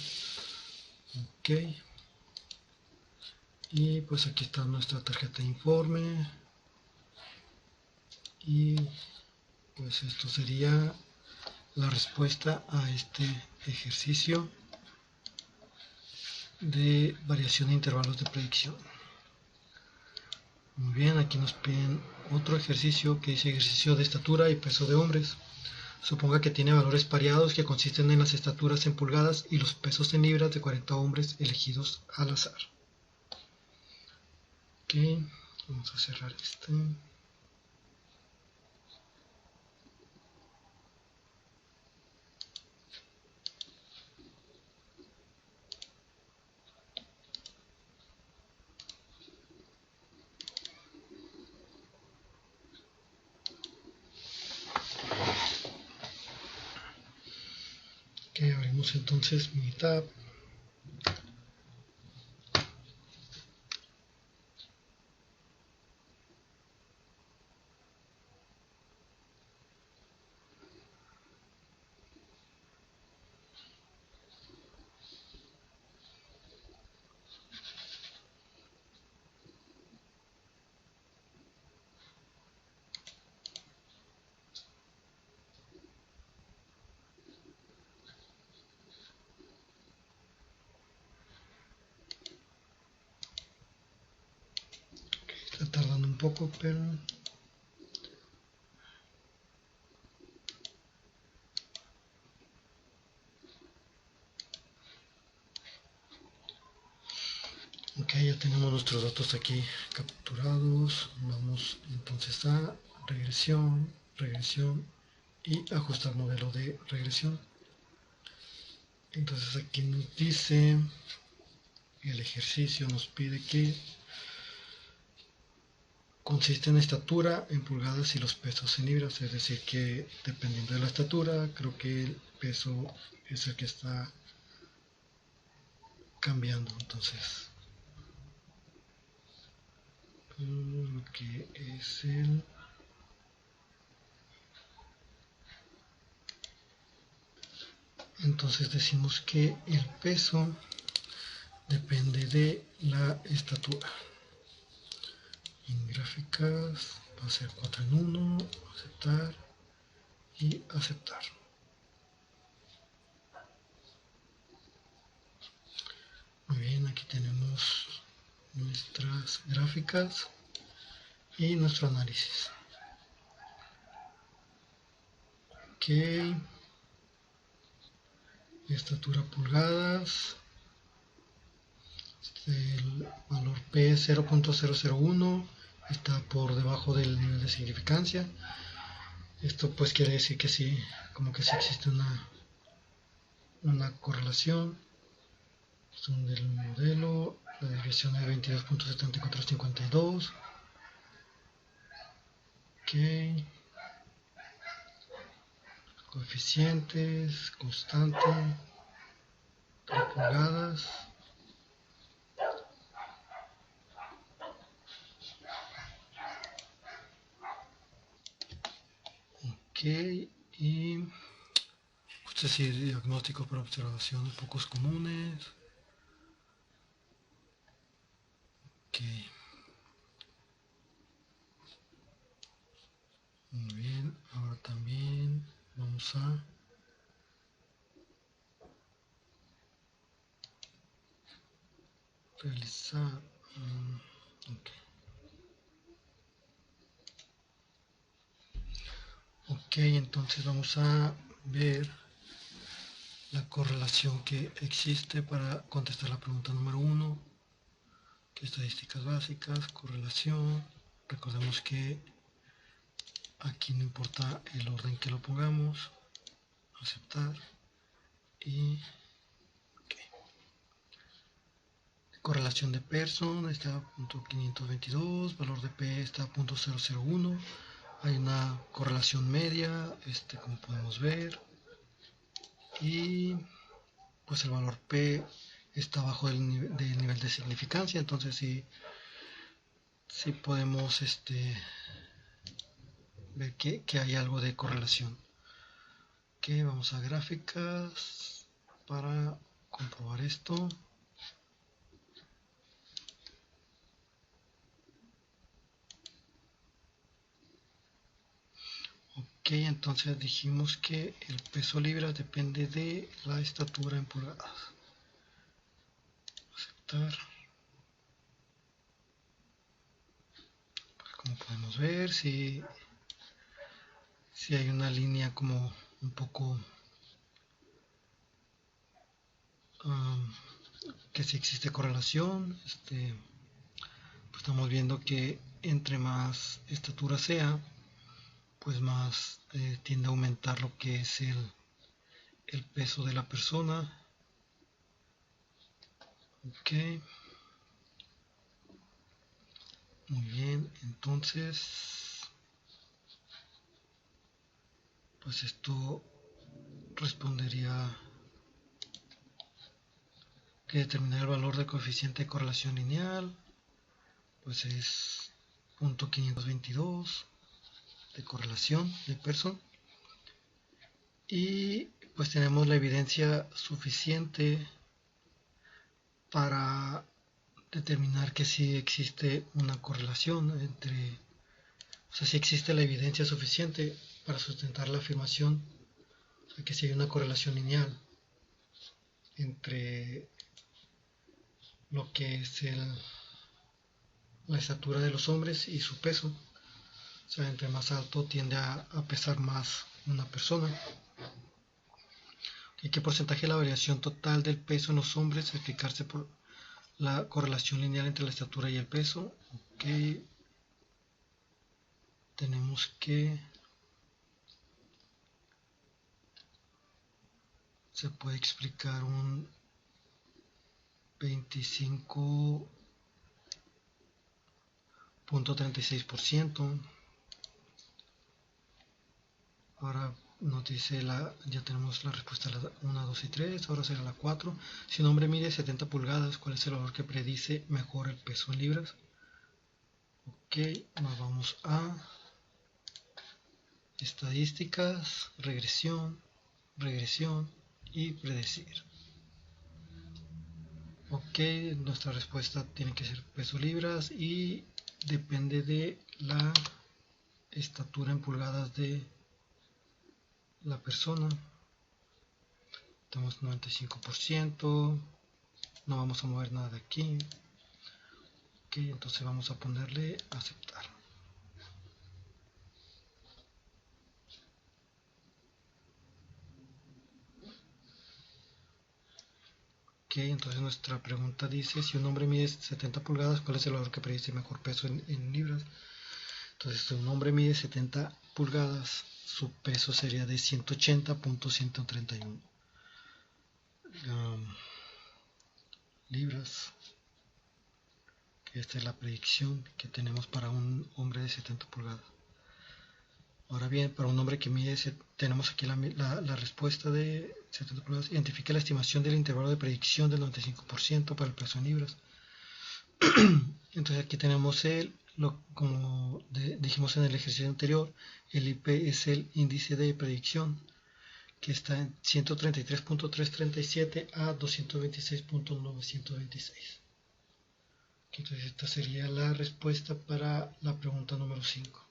Ok, y pues aquí está nuestra tarjeta de informe, y pues esto sería la respuesta a este ejercicio de variación de intervalos de predicción. Muy bien, aquí nos piden otro ejercicio que dice ejercicio de estatura y peso de hombres. Suponga que tiene valores pareados que consisten en las estaturas en pulgadas y los pesos en libras de 40 hombres elegidos al azar. Ok, vamos a cerrar este. Ok, abrimos entonces mi tab. Está tardando un poco, pero ok, ya tenemos nuestros datos aquí capturados. Vamos entonces a regresión, regresión y ajustar modelo de regresión. Entonces aquí nos dice, el ejercicio nos pide que consiste en estatura en pulgadas y los pesos en libras, es decir que dependiendo de la estatura, creo que el peso es el que está cambiando. Entonces lo que es el entonces decimos que el peso depende de la estatura. En gráficas va a ser 4 en 1, aceptar y aceptar. Muy bien, aquí tenemos nuestras gráficas y nuestro análisis. Ok, estatura pulgadas, el valor P es 0.001, está por debajo del nivel de significancia. Esto pues quiere decir que sí, como que sí existe una correlación. Son del modelo, la desviación es 22.7452. Ok, coeficientes, constante, pulgadas. Ok, y este sí, diagnóstico por observación de pocos comunes. Ok, muy bien, ahora también vamos a realizar okay. Ok, entonces vamos a ver la correlación que existe para contestar la pregunta número 1, que estadísticas básicas, correlación. Recordemos que aquí no importa el orden que lo pongamos, aceptar y okay. Correlación de Pearson está a .522, valor de P está a .001. Hay una correlación media, como podemos ver, y pues el valor P está bajo del nivel de significancia, entonces sí podemos ver que hay algo de correlación. Ok, vamos a gráficas para comprobar esto. Ok, entonces dijimos que el peso libra depende de la estatura en pulgadas. Aceptar. Como podemos ver, si hay una línea como un poco que si existe correlación. Pues estamos viendo que entre más estatura sea, pues más tiende a aumentar lo que es el peso de la persona. Ok, muy bien, entonces pues esto respondería que determinar el valor del coeficiente de correlación lineal pues es 0.522 de correlación de Pearson, y pues tenemos la evidencia suficiente para determinar que sí existe una correlación entre, o sea, sí existe la evidencia suficiente para sustentar la afirmación de que sí hay una correlación lineal entre lo que es la estatura de los hombres y su peso. O sea, entre más alto tiende a pesar más una persona. ¿Y qué porcentaje de la variación total del peso en los hombres explicarse por la correlación lineal entre la estatura y el peso? Ok, tenemos que se puede explicar un 25.36%. Ahora nos dice ya tenemos la respuesta a la 1, 2 y 3, ahora será la 4. Si un hombre mide 70 pulgadas, ¿cuál es el valor que predice mejor el peso en libras? Ok, nos vamos a estadísticas, regresión y predecir. Ok, nuestra respuesta tiene que ser peso libras y depende de la estatura en pulgadas de la persona. Tenemos 95%, no vamos a mover nada de aquí. Ok, entonces vamos a ponerle aceptar. Ok, entonces nuestra pregunta dice, si un hombre mide 70 pulgadas, ¿cuál es el valor que predice mejor peso en libras? Entonces, si un hombre mide 70 pulgadas, su peso sería de 180.131 libras. Esta es la predicción que tenemos para un hombre de 70 pulgadas. Ahora bien, para un hombre que mide, tenemos aquí la respuesta de 70 pulgadas. Identifica la estimación del intervalo de predicción del 95% para el peso en libras. Entonces aquí tenemos como dijimos en el ejercicio anterior, el IP es el índice de predicción, que está en 133.337 a 226.926. Entonces esta sería la respuesta para la pregunta número 5.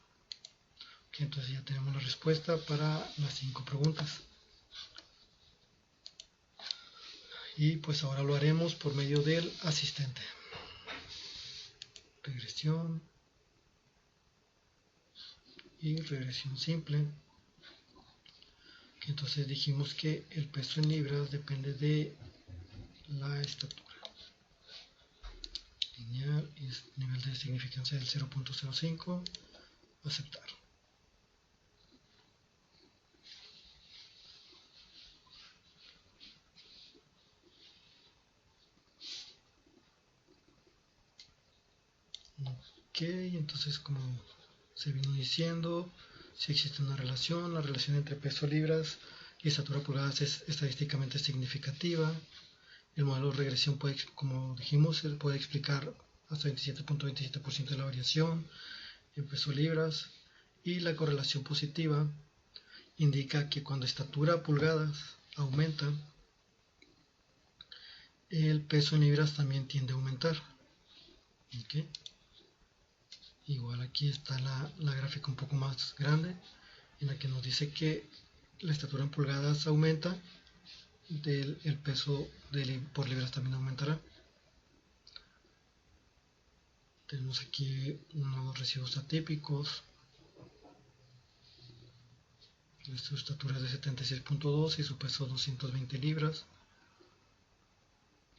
Entonces ya tenemos la respuesta para las 5 preguntas. Y pues ahora lo haremos por medio del asistente. Regresión y regresión simple. Entonces dijimos que el peso en libras depende de la estatura. Lineal y nivel de significancia del 0.05. Aceptar. Ok, entonces como se vino diciendo, si existe una relación, la relación entre peso libras y estatura pulgadas es estadísticamente significativa. El modelo de regresión puede, como dijimos, puede explicar hasta 27.27% de la variación en peso libras, y la correlación positiva indica que cuando estatura pulgadas aumenta, el peso en libras también tiende a aumentar. ¿Okay? Igual aquí está la gráfica un poco más grande, en la que nos dice que la estatura en pulgadas aumenta, el peso por libras también aumentará. Tenemos aquí unos residuos atípicos. Su estatura es de 76.2 y su peso 220 libras.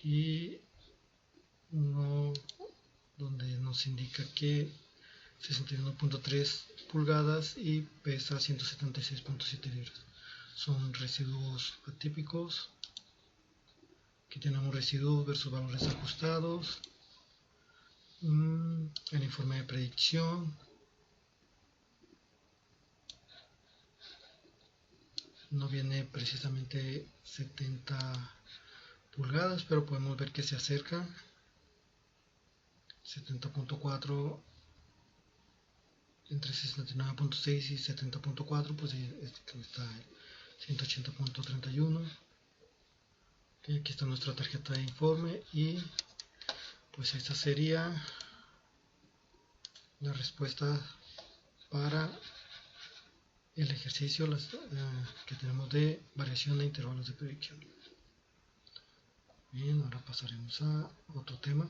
Y uno donde nos indica que 61.3 pulgadas y pesa 176.7 libras. Son residuos atípicos. Aquí tenemos residuos versus valores ajustados. El informe de predicción. No viene precisamente 70 pulgadas, pero podemos ver que se acerca. 70.4 entre 69.6 y 70.4, pues está el 180.31. Aquí está nuestra tarjeta de informe y pues esta sería la respuesta para el ejercicio que tenemos de variación de intervalos de predicción. Bien, ahora pasaremos a otro tema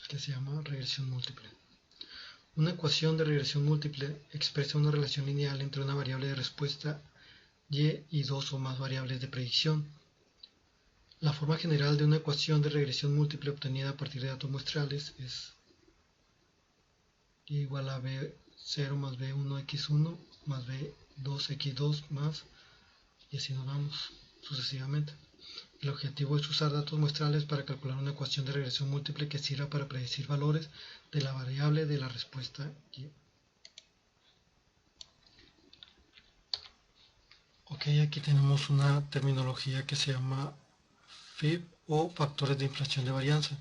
que se llama regresión múltiple. Una ecuación de regresión múltiple expresa una relación lineal entre una variable de respuesta y dos o más variables de predicción. La forma general de una ecuación de regresión múltiple obtenida a partir de datos muestrales es y igual a B0 más B1x1 más B2x2 más, y así nos vamos sucesivamente. El objetivo es usar datos muestrales para calcular una ecuación de regresión múltiple que sirva para predecir valores de la variable de la respuesta y. Ok, aquí tenemos una terminología que se llama FIB o factores de inflación de varianza.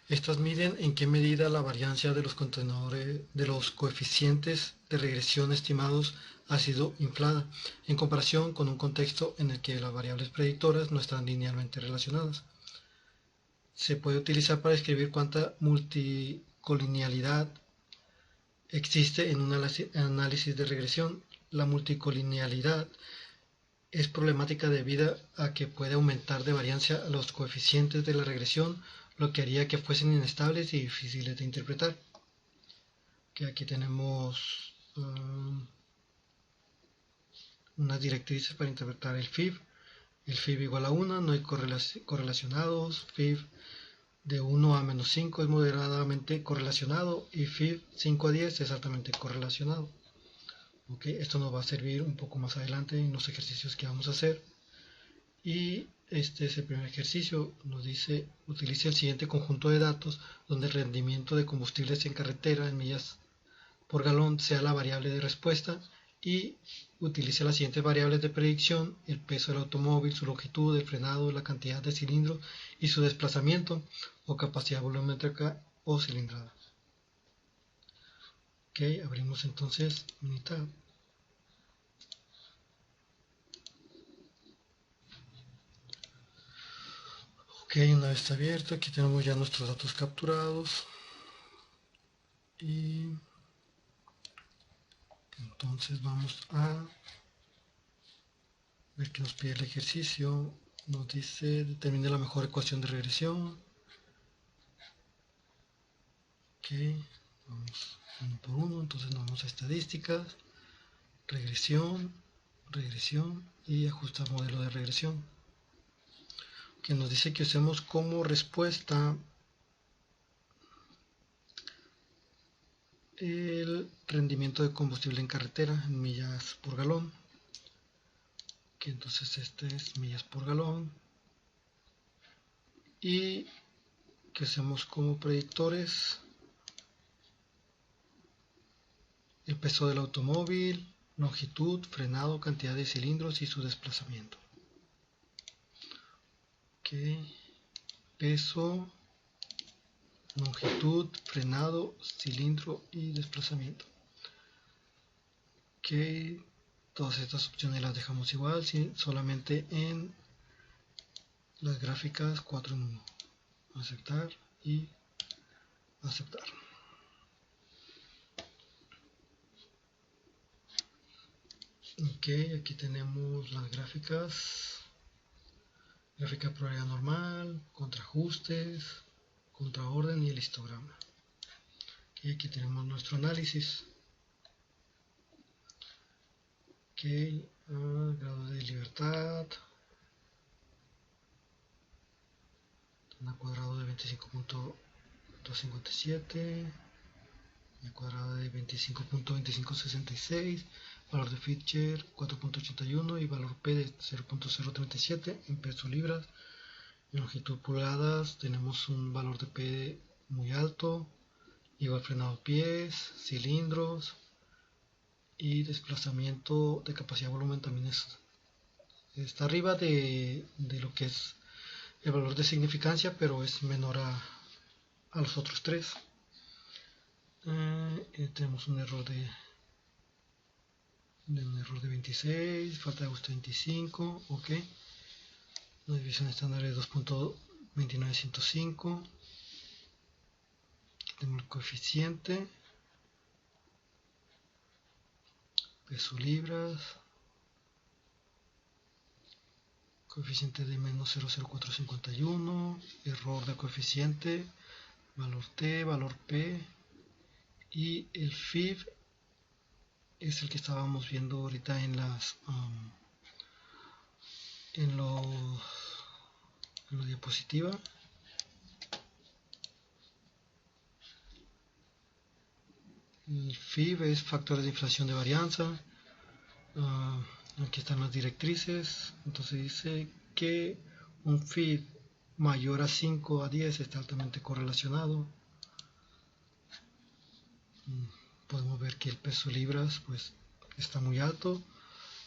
Estas miden en qué medida la varianza de los contenedores de los coeficientes de regresión estimados ha sido inflada, en comparación con un contexto en el que las variables predictoras no están linealmente relacionadas. Se puede utilizar para describir cuánta multicolinealidad existe en un análisis de regresión. La multicolinealidad es problemática debido a que puede aumentar de varianza a los coeficientes de la regresión, lo que haría que fuesen inestables y difíciles de interpretar. Que aquí tenemos unas directrices para interpretar el FIB. El FIB igual a 1, no hay correlacionados. FIB de 1 a menos 5 es moderadamente correlacionado y FIB 5 a 10 es altamente correlacionado. Okay, esto nos va a servir un poco más adelante en los ejercicios que vamos a hacer. Y este es el primer ejercicio. Nos dice: utilice el siguiente conjunto de datos donde el rendimiento de combustibles en carretera en millas por galón sea la variable de respuesta, y utilice las siguientes variables de predicción: el peso del automóvil, su longitud, el frenado, la cantidad de cilindros y su desplazamiento o capacidad volumétrica o cilindrada. Ok, abrimos entonces Minitab. Ok, una vez está abierto, aquí tenemos ya nuestros datos capturados. Y entonces vamos a ver qué nos pide el ejercicio. Nos dice: determine la mejor ecuación de regresión. Ok, vamos uno por uno. Entonces nos vamos a estadísticas, regresión y ajustar modelo de regresión. Que nos dice que usemos como respuesta el rendimiento de combustible en carretera en millas por galón. Que entonces este es millas por galón, y que usemos como predictores el peso del automóvil, longitud, frenado, cantidad de cilindros y su desplazamiento. Ok, peso, longitud, frenado, cilindro y desplazamiento. Ok, todas estas opciones las dejamos igual, solamente en las gráficas 4 en 1. Aceptar y aceptar. Ok, aquí tenemos las gráficas: gráfica de probabilidad normal, contraajustes, contraorden y el histograma. Y aquí tenemos nuestro análisis. Ok, grado de libertad. Al cuadrado de 25.257. El cuadrado de 25.2566. Valor de Fischer 4.81 y valor P de 0.037 en peso libras. En longitud pulgadas tenemos un valor de P muy alto. Igual frenado pies, cilindros y desplazamiento de capacidad volumen también está arriba de lo que es el valor de significancia, pero es menor a los otros tres. Tenemos un error de 26, falta de ajuste 25, ok. La división estándar es 2.29105. Tenemos el coeficiente, peso libras, coeficiente de menos 00451, error de coeficiente, valor T, valor P, y el FIB es el que estábamos viendo ahorita en las en la diapositiva. El FIB es factores de inflación de varianza. Aquí están las directrices. Entonces dice que un FIB mayor a 5 a 10 está altamente correlacionado. Podemos ver que el peso libras pues está muy alto,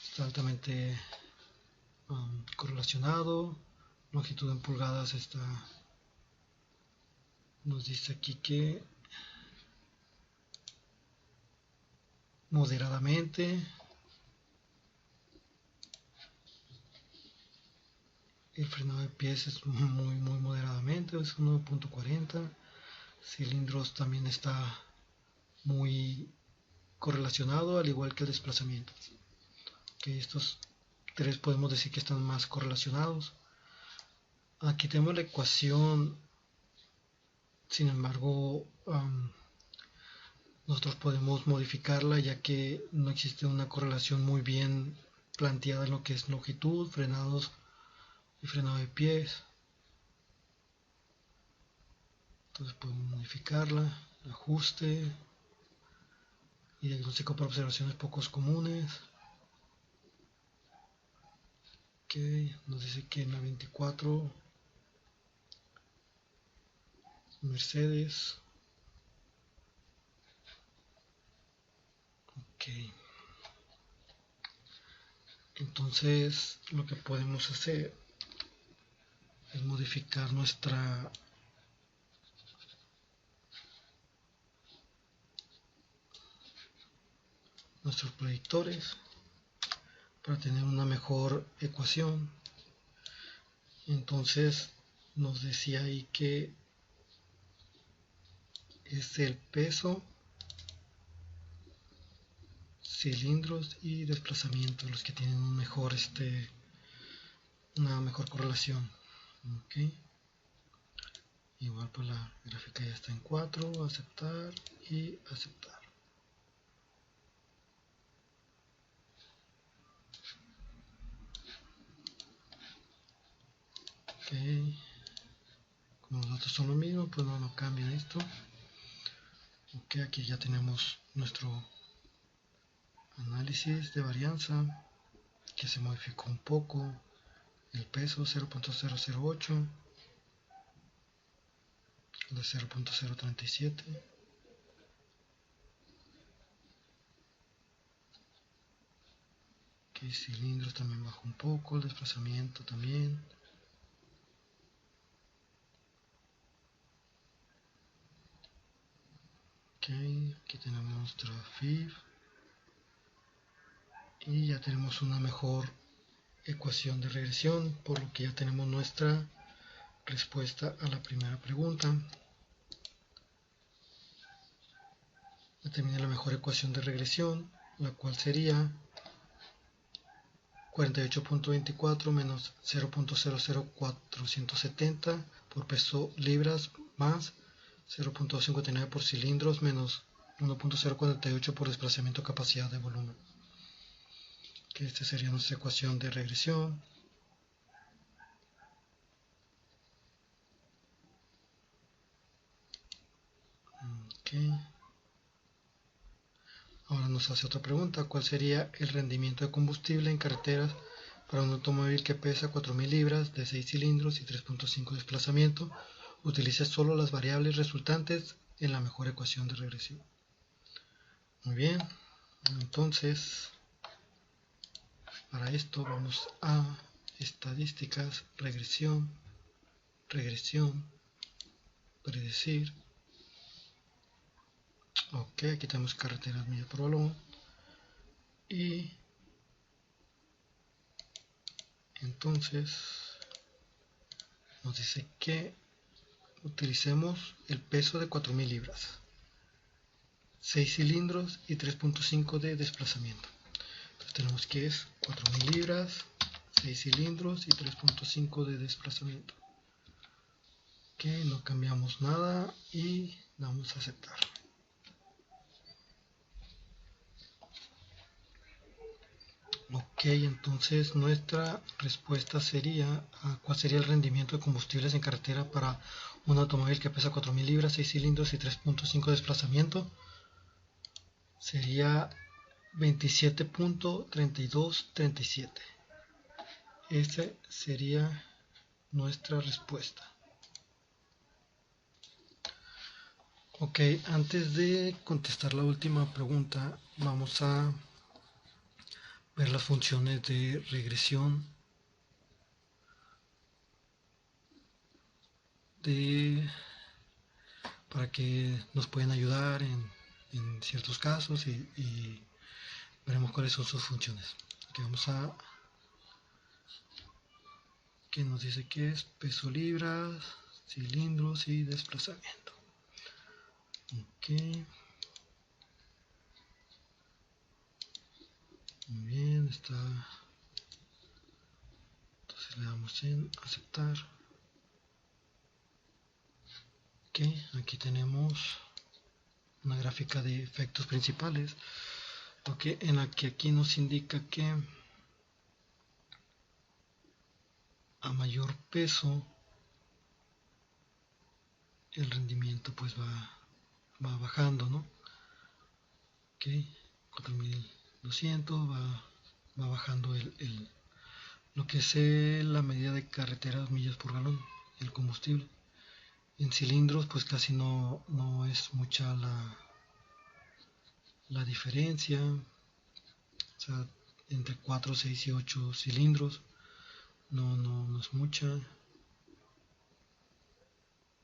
está altamente correlacionado. Longitud en pulgadas nos dice aquí que moderadamente. El frenado de pies es muy moderadamente, es 1.40. Cilindros también está muy correlacionado, al igual que el desplazamiento. Okay, estos tres podemos decir que están más correlacionados. Aquí tenemos la ecuación, sin embargo nosotros podemos modificarla, ya que no existe una correlación muy bien planteada en lo que es longitud, frenados y frenado de pies. Entonces podemos modificarla, ajuste y diagnóstico para observaciones pocos comunes. Ok, nos dice que en la 24 Mercedes. Ok, entonces lo que podemos hacer es modificar nuestros predictores para tener una mejor ecuación. Entonces nos decía ahí que es el peso, cilindros y desplazamiento los que tienen un mejor una mejor correlación. Okay. Igual pues la gráfica ya está en 4, aceptar y aceptar. Ok, como los datos son lo mismo, pues no cambian esto. Ok, aquí ya tenemos nuestro análisis de varianza, que se modificó un poco. El peso 0.008, de 0.037. Ok, cilindros también bajó un poco, el desplazamiento también. Ok, aquí tenemos nuestra FIB y ya tenemos una mejor ecuación de regresión, por lo que ya tenemos nuestra respuesta a la primera pregunta. Determina la mejor ecuación de regresión, la cual sería 48.24 menos 0.00470 por peso libras más 0.59 por cilindros menos 1.048 por desplazamiento capacidad de volumen. que esta sería nuestra ecuación de regresión. Okay. Ahora nos hace otra pregunta: ¿cuál sería el rendimiento de combustible en carreteras para un automóvil que pesa 4.000 libras, de 6 cilindros y 3.5 desplazamiento? Utilice solo las variables resultantes en la mejor ecuación de regresión. Muy bien, entonces para esto vamos a estadísticas, regresión, predecir. Ok, aquí tenemos carreteras millas por balón. Y entonces nos dice que utilicemos el peso de 4.000 libras, 6 cilindros y 3.5 de desplazamiento. Entonces tenemos que es 4.000 libras, 6 cilindros y 3.5 de desplazamiento. Ok, no cambiamos nada y damos a aceptar. Ok, entonces nuestra respuesta sería: ¿cuál sería el rendimiento de combustibles en carretera para un automóvil que pesa 4.000 libras, 6 cilindros y 3.5 de desplazamiento? Sería 27.3237. Esa sería nuestra respuesta. Ok, antes de contestar la última pregunta, vamos a ver las funciones de regresión para que nos pueden ayudar en ciertos casos y veremos cuáles son sus funciones. Aquí vamos a que nos dice que es peso libras, cilindros y desplazamiento. Ok, muy bien, está. Entonces le damos en aceptar. Ok, aquí tenemos una gráfica de efectos principales, okay, en la que aquí nos indica que a mayor peso el rendimiento pues va bajando, ¿no? Ok, 4.200 va bajando lo que es la medida de carreteras millas por galón, el combustible. En cilindros pues casi no es mucha la diferencia, o sea, entre 4, 6 y 8 cilindros no es mucha.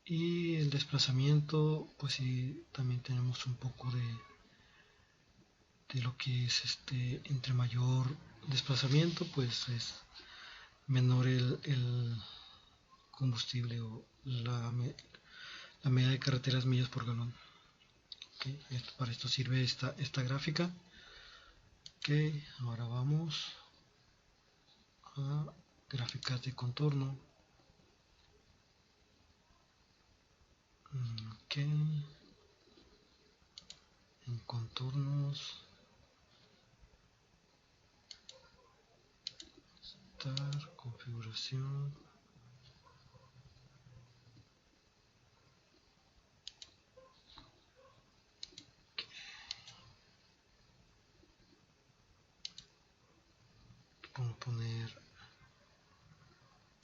Y el desplazamiento pues sí, también tenemos un poco de lo que es entre mayor desplazamiento pues es menor el combustible o la medida de carreteras millas por galón. Okay, para esto sirve esta gráfica. Ok, ahora vamos a gráficas de contorno. Ok, en contornos, configuración, vamos a poner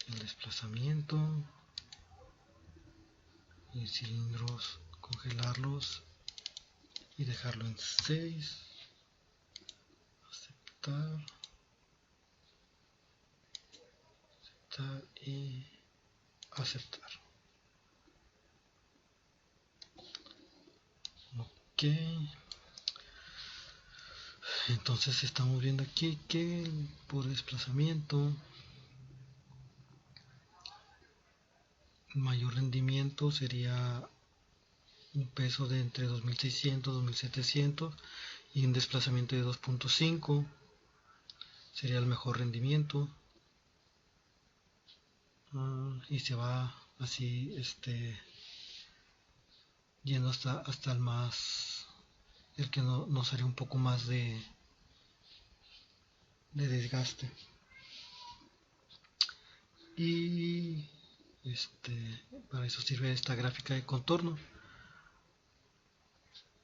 el desplazamiento y cilindros, congelarlos y dejarlo en 6, aceptar y aceptar. Ok, entonces estamos viendo aquí que por desplazamiento mayor rendimiento sería un peso de entre 2.600 2.700 y un desplazamiento de 2.5 sería el mejor rendimiento. Y se va así yendo hasta el más, el que nos haría un poco más de de desgaste. Y para eso sirve esta gráfica de contorno.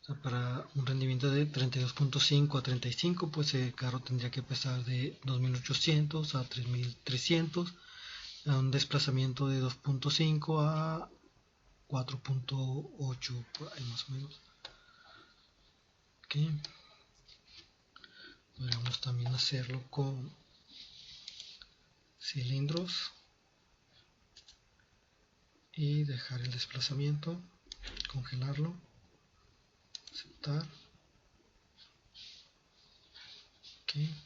O sea, para un rendimiento de 32.5 a 35, pues el carro tendría que pesar de 2.800 a 3.300, a un desplazamiento de 2.5 a 4.8, por ahí más o menos. Okay. Podríamos también hacerlo con cilindros y dejar el desplazamiento, congelarlo, aceptar. Okay.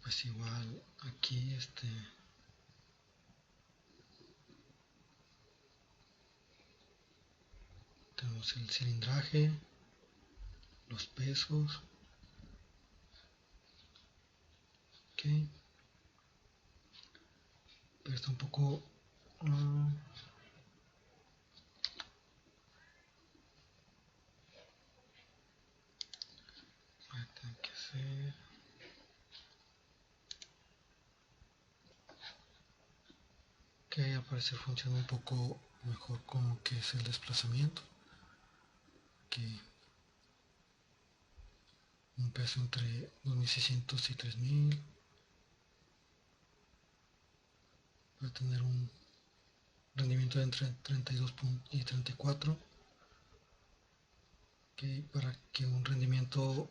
Pues igual aquí tenemos el cilindraje, los pesos. Okay. Pero está un poco tengo que hacer que al parecer funciona un poco mejor como que es el desplazamiento, que un peso entre 2600 y 3000 va a tener un rendimiento de entre 32 y 34, que para que un rendimiento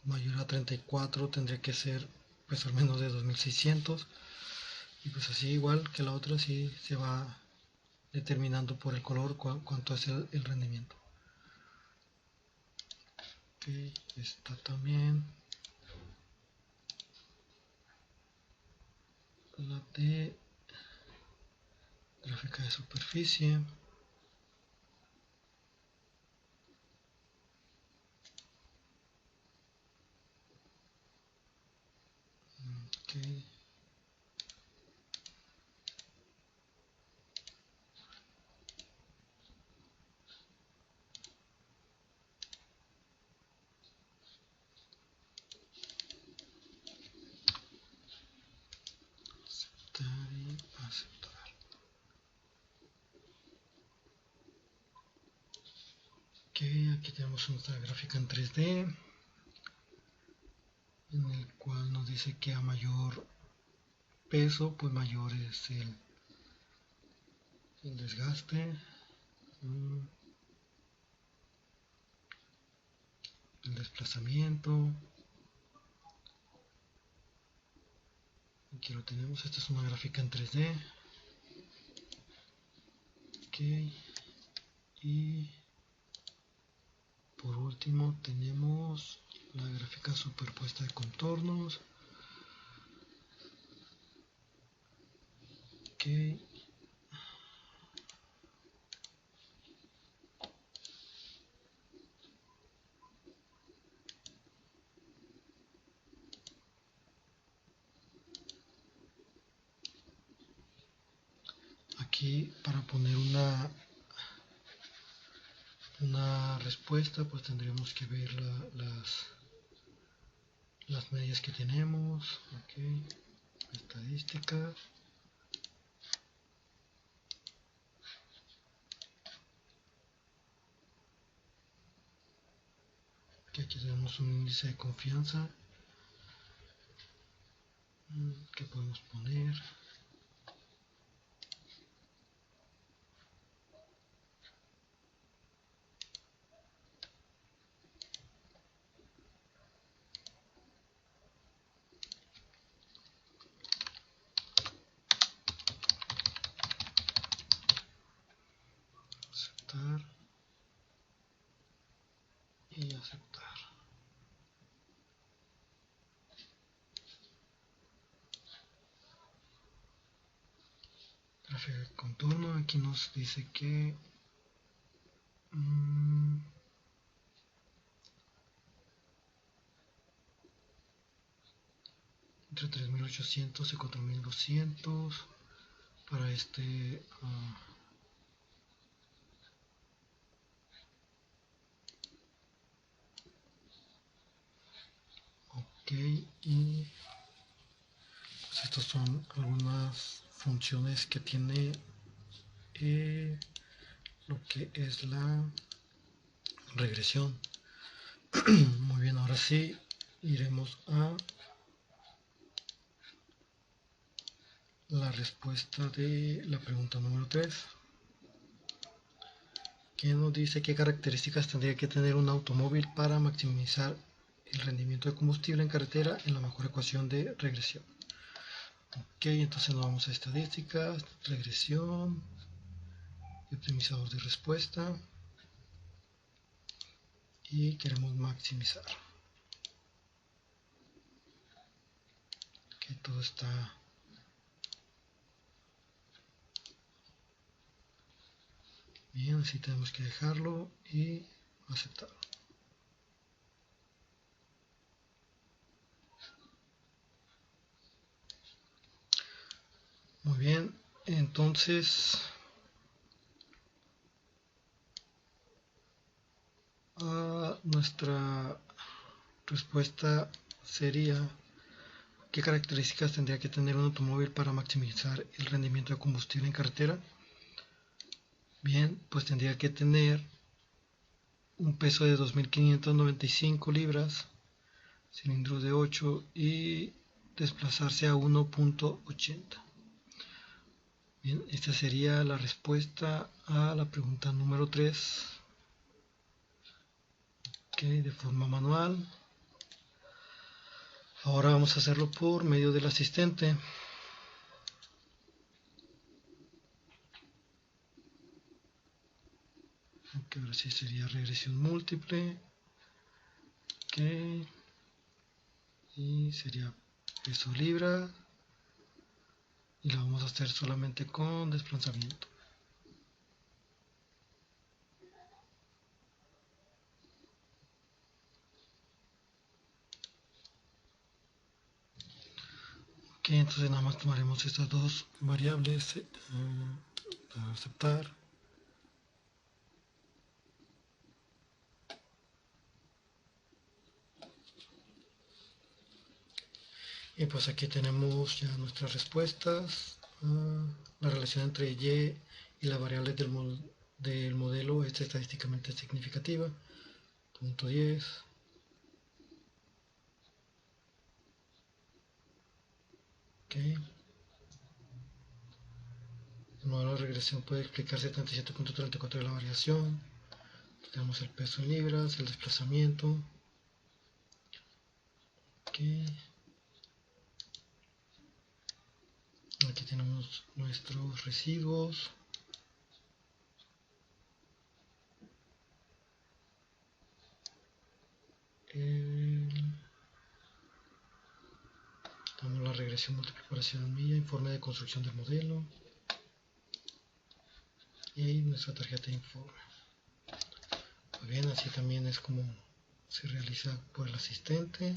mayor a 34 tendría que ser pues al menos de 2600, y pues así igual que la otra, sí se va determinando por el color cuánto es el rendimiento. Okay, está también la de gráfica de superficie. Okay. Aceptar y aceptar. Ok, aquí tenemos nuestra gráfica en 3D, en el cual nos dice que a mayor peso, pues mayor es el desgaste, el desplazamiento. Aquí lo tenemos, esta es una gráfica en 3D. Ok, y por último tenemos la gráfica superpuesta de contornos. Ok, aquí para poner una respuesta, pues tendríamos que ver las medidas que tenemos. Okay. Estadística. Aquí tenemos un índice de confianza que podemos poner. Aceptar y aceptar. Gráfica de contorno, aquí nos dice que entre 3800 y 4200 para Ok, y pues estas son algunas funciones que tiene lo que es la regresión. Muy bien, ahora sí iremos a la respuesta de la pregunta número 3, que nos dice qué características tendría que tener un automóvil para maximizar el rendimiento de combustible en carretera en la mejor ecuación de regresión. Ok, entonces nos vamos a estadísticas, regresión y optimizador de respuesta, y queremos maximizar. Ok, todo está bien, así tenemos que dejarlo y aceptar. Muy bien, entonces nuestra respuesta sería: ¿qué características tendría que tener un automóvil para maximizar el rendimiento de combustible en carretera? Bien, pues tendría que tener un peso de 2.595 libras, cilindros de 8 y desplazarse a 1.80. Bien, esta sería la respuesta a la pregunta número 3. Ok, de forma manual. Ahora vamos a hacerlo por medio del asistente. Ok, ahora sí sería regresión múltiple. Ok, y sería peso libra, y la vamos a hacer solamente con desplazamiento. Ok, entonces nada más tomaremos estas dos variables para aceptar. Y pues aquí tenemos ya nuestras respuestas. La relación entre y la variable del modelo es estadísticamente significativa. Punto 10. Ok. El modelo de regresión puede explicar 77.34 de la variación. Tenemos el peso en libras, el desplazamiento. Ok. Aquí tenemos nuestros residuos. Tenemos la regresión múltiple por milla, informe de construcción del modelo y nuestra tarjeta de informe. Muy bien, así también es como se realiza por el asistente.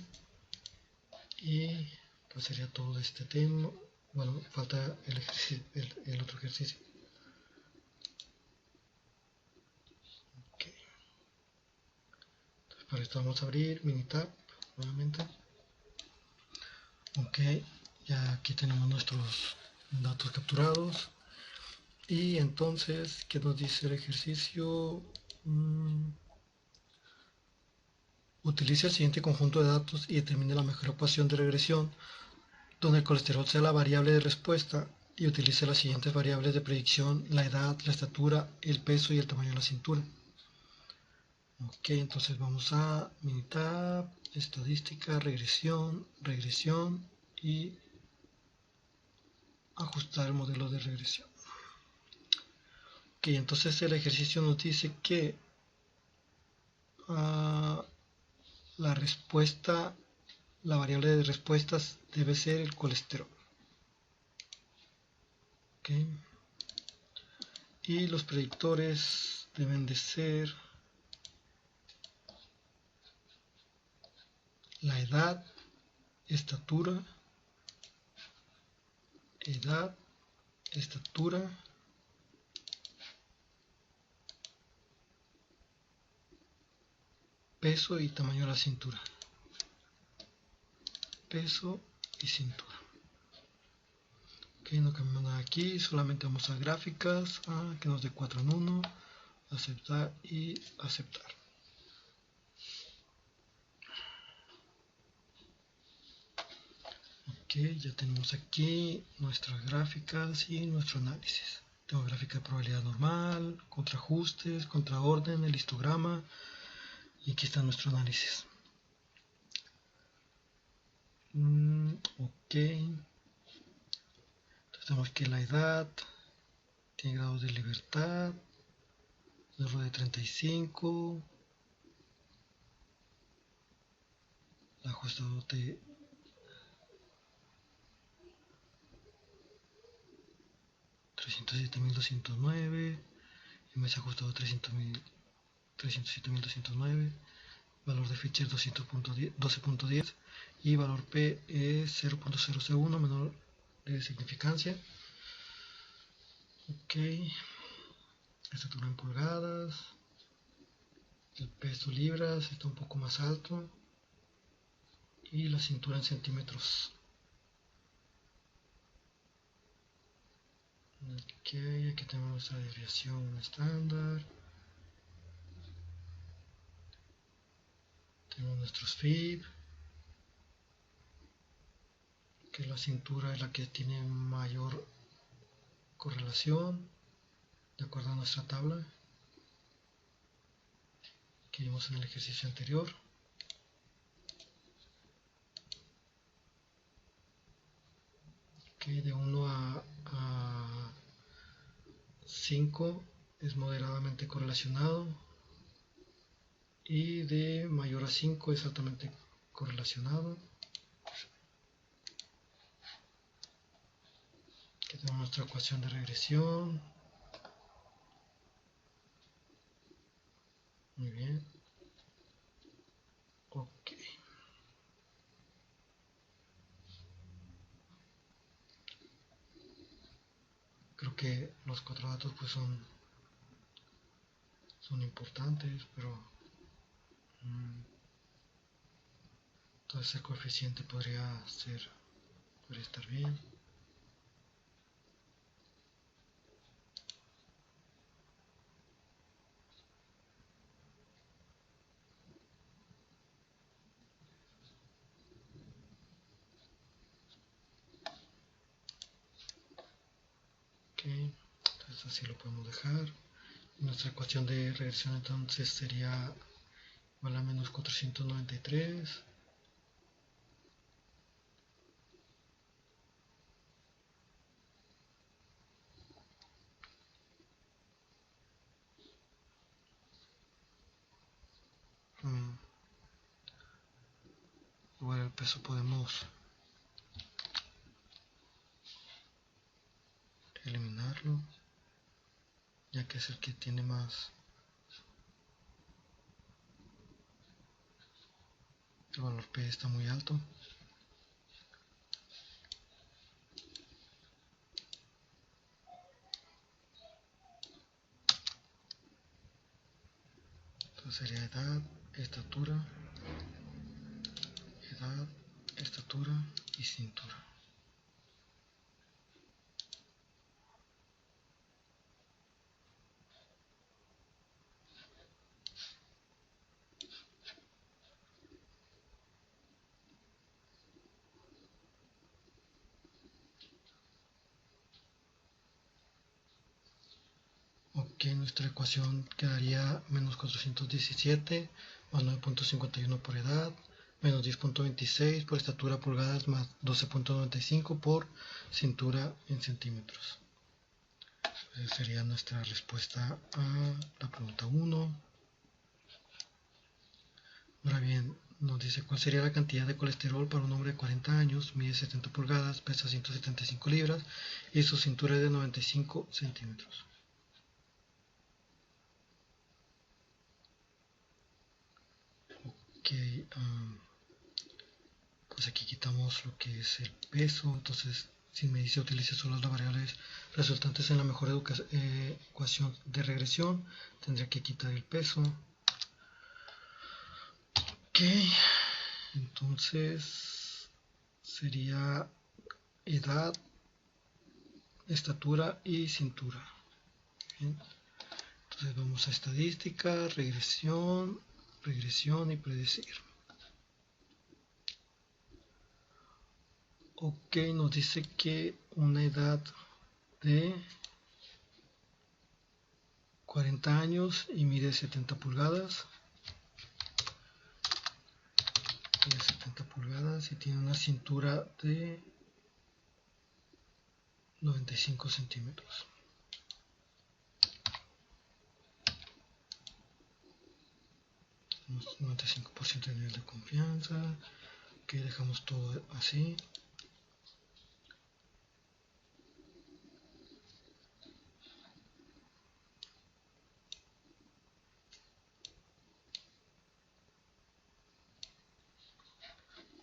Y pues sería todo de este tema. Bueno, falta el otro ejercicio. Okay. Entonces, para esto vamos a abrir Minitab nuevamente. Ok, ya aquí tenemos nuestros datos capturados. Y entonces, ¿qué nos dice el ejercicio? Utilice el siguiente conjunto de datos y determine la mejor ecuación de regresión, donde el colesterol sea la variable de respuesta, y utilice las siguientes variables de predicción: la edad, la estatura, el peso y el tamaño de la cintura. Ok, entonces vamos a Minitab, estadística, regresión, regresión y ajustar el modelo de regresión. Ok, entonces el ejercicio nos dice que la respuesta, la variable de respuestas debe ser el colesterol. Ok, y los predictores deben de ser la edad, estatura, peso y tamaño de la cintura. peso y cintura. Ok, no cambiamos nada aquí, solamente vamos a gráficas, que nos dé 4 en 1, aceptar y aceptar. Ok, ya tenemos aquí nuestras gráficas y nuestro análisis. Tengo gráfica de probabilidad normal, contraajustes, contraorden, el histograma, y aquí está nuestro análisis. Ok, entonces tenemos que la edad tiene grados de libertad, error de 35, el ajustado de 307.209, mes ajustado 307.209, valor de Fisher 12.10 y valor P es 0.001 menor de significancia. Ok, estatura en pulgadas, el peso libras está un poco más alto y la cintura en centímetros. Ok, aquí tenemos nuestra desviación estándar, tenemos nuestros FIB, que la cintura es la que tiene mayor correlación de acuerdo a nuestra tabla que vimos en el ejercicio anterior. Okay, de 1 a 5 es moderadamente correlacionado y de mayor a 5 es altamente correlacionado. Aquí tenemos nuestra ecuación de regresión. Muy bien. Ok. Creo que los 4 datos pues son importantes, pero todo ese coeficiente podría estar bien. Ok, entonces así lo podemos dejar. Nuestra ecuación de regresión entonces sería igual a menos 493 igual el peso podemos eliminarlo, ya que es el que tiene más. El valor P está muy alto. Entonces sería edad, estatura y cintura. Ok, nuestra ecuación quedaría menos 417 más 9.51 por edad, menos 10.26 por estatura pulgadas, más 12.95 por cintura en centímetros. Esa sería nuestra respuesta a la pregunta 1. Ahora bien, nos dice cuál sería la cantidad de colesterol para un hombre de 40 años, mide 70 pulgadas, pesa 175 libras y su cintura es de 95 centímetros. Ok, pues aquí quitamos lo que es el peso, entonces si me dice utilice solo las variables resultantes en la mejor ecuación de regresión, tendría que quitar el peso. Ok, entonces sería edad, estatura y cintura. Bien. Entonces vamos a estadística, regresión y predecir. Ok, nos dice que una edad de 40 años y mide 70 pulgadas. Mide 70 pulgadas y tiene una cintura de 95 centímetros. Tenemos 95% de nivel de confianza. Ok, dejamos todo así.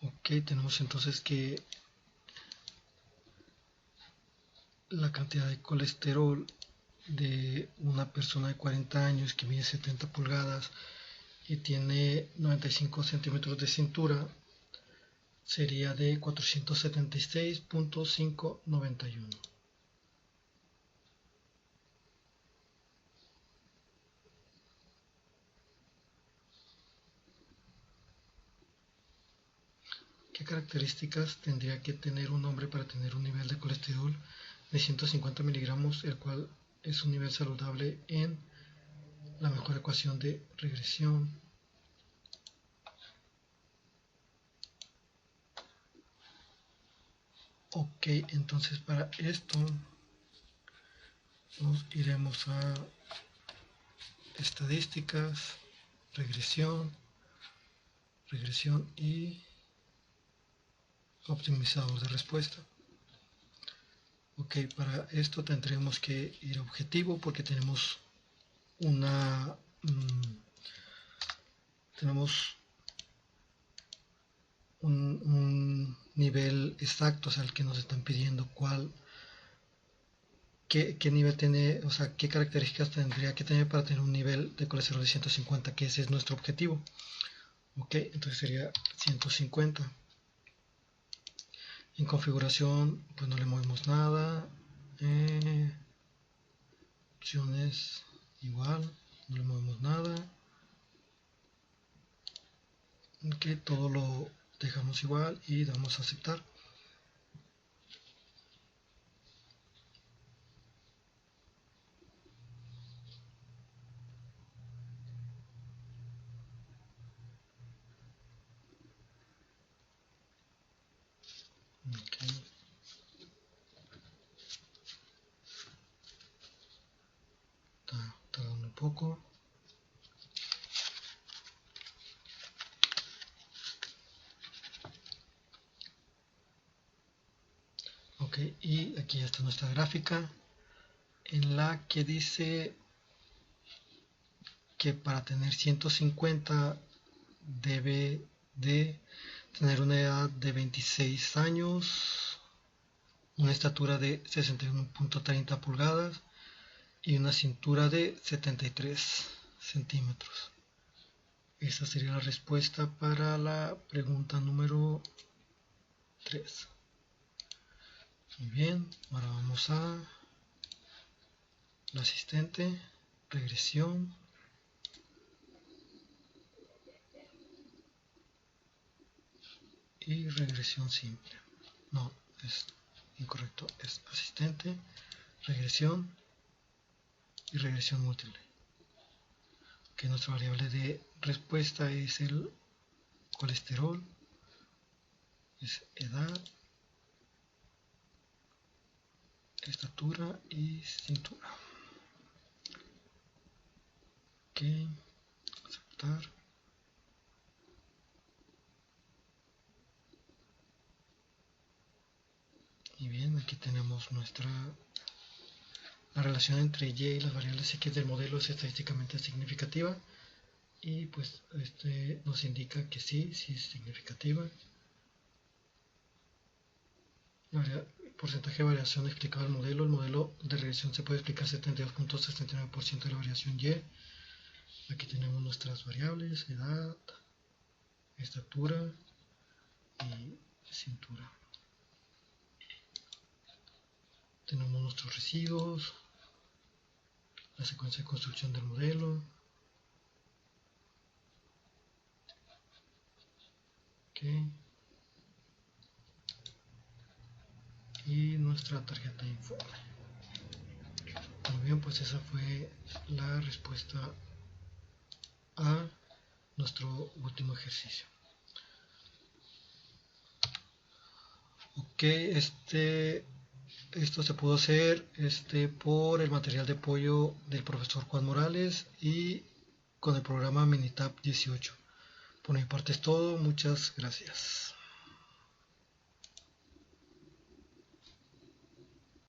Ok, tenemos entonces que la cantidad de colesterol de una persona de 40 años que mide 70 pulgadas y tiene 95 centímetros de cintura sería de 476.591. ¿Qué características tendría que tener un hombre para tener un nivel de colesterol de 150 miligramos, el cual es un nivel saludable en la mejor ecuación de regresión? Ok, entonces para esto nos iremos a estadísticas, regresión y optimizador de respuesta. Ok, para esto tendremos que ir a objetivo porque tenemos un nivel exacto, o sea, el que nos están pidiendo qué nivel tiene, o sea, qué características tendría que tener para tener un nivel de colesterol de 150, que ese es nuestro objetivo. Ok, entonces sería 150. En configuración, pues no le movemos nada. Opciones, igual, no le movemos nada. Ok, todo lo dejamos igual y damos a aceptar. Okay. Está tardando un poco. Ok, y aquí ya está nuestra gráfica en la que dice que para tener 150 debe de tener una edad de 26 años, una estatura de 61.30 pulgadas y una cintura de 73 centímetros. Esa sería la respuesta para la pregunta número 3. Muy bien, ahora vamos a la asistente, regresión. Y regresión simple. No, es incorrecto. Es asistente, regresión y regresión múltiple. Que nuestra variable de respuesta es el colesterol, es edad, estatura y cintura. Ok, aceptar. Y bien, aquí tenemos la relación entre y y las variables x del modelo es estadísticamente significativa. Y pues este nos indica que sí es significativa. El porcentaje de variación explicado al modelo. El modelo de regresión se puede explicar 72.69% de la variación y. Aquí tenemos nuestras variables, edad, estatura y cintura. Tenemos nuestros residuos, la secuencia de construcción del modelo. Y nuestra tarjeta de informe. Muy bien, pues esa fue la respuesta a nuestro último ejercicio. Ok, esto se pudo hacer por el material de apoyo del profesor Juan Morales y con el programa Minitab 18. Por mi parte es todo, muchas gracias.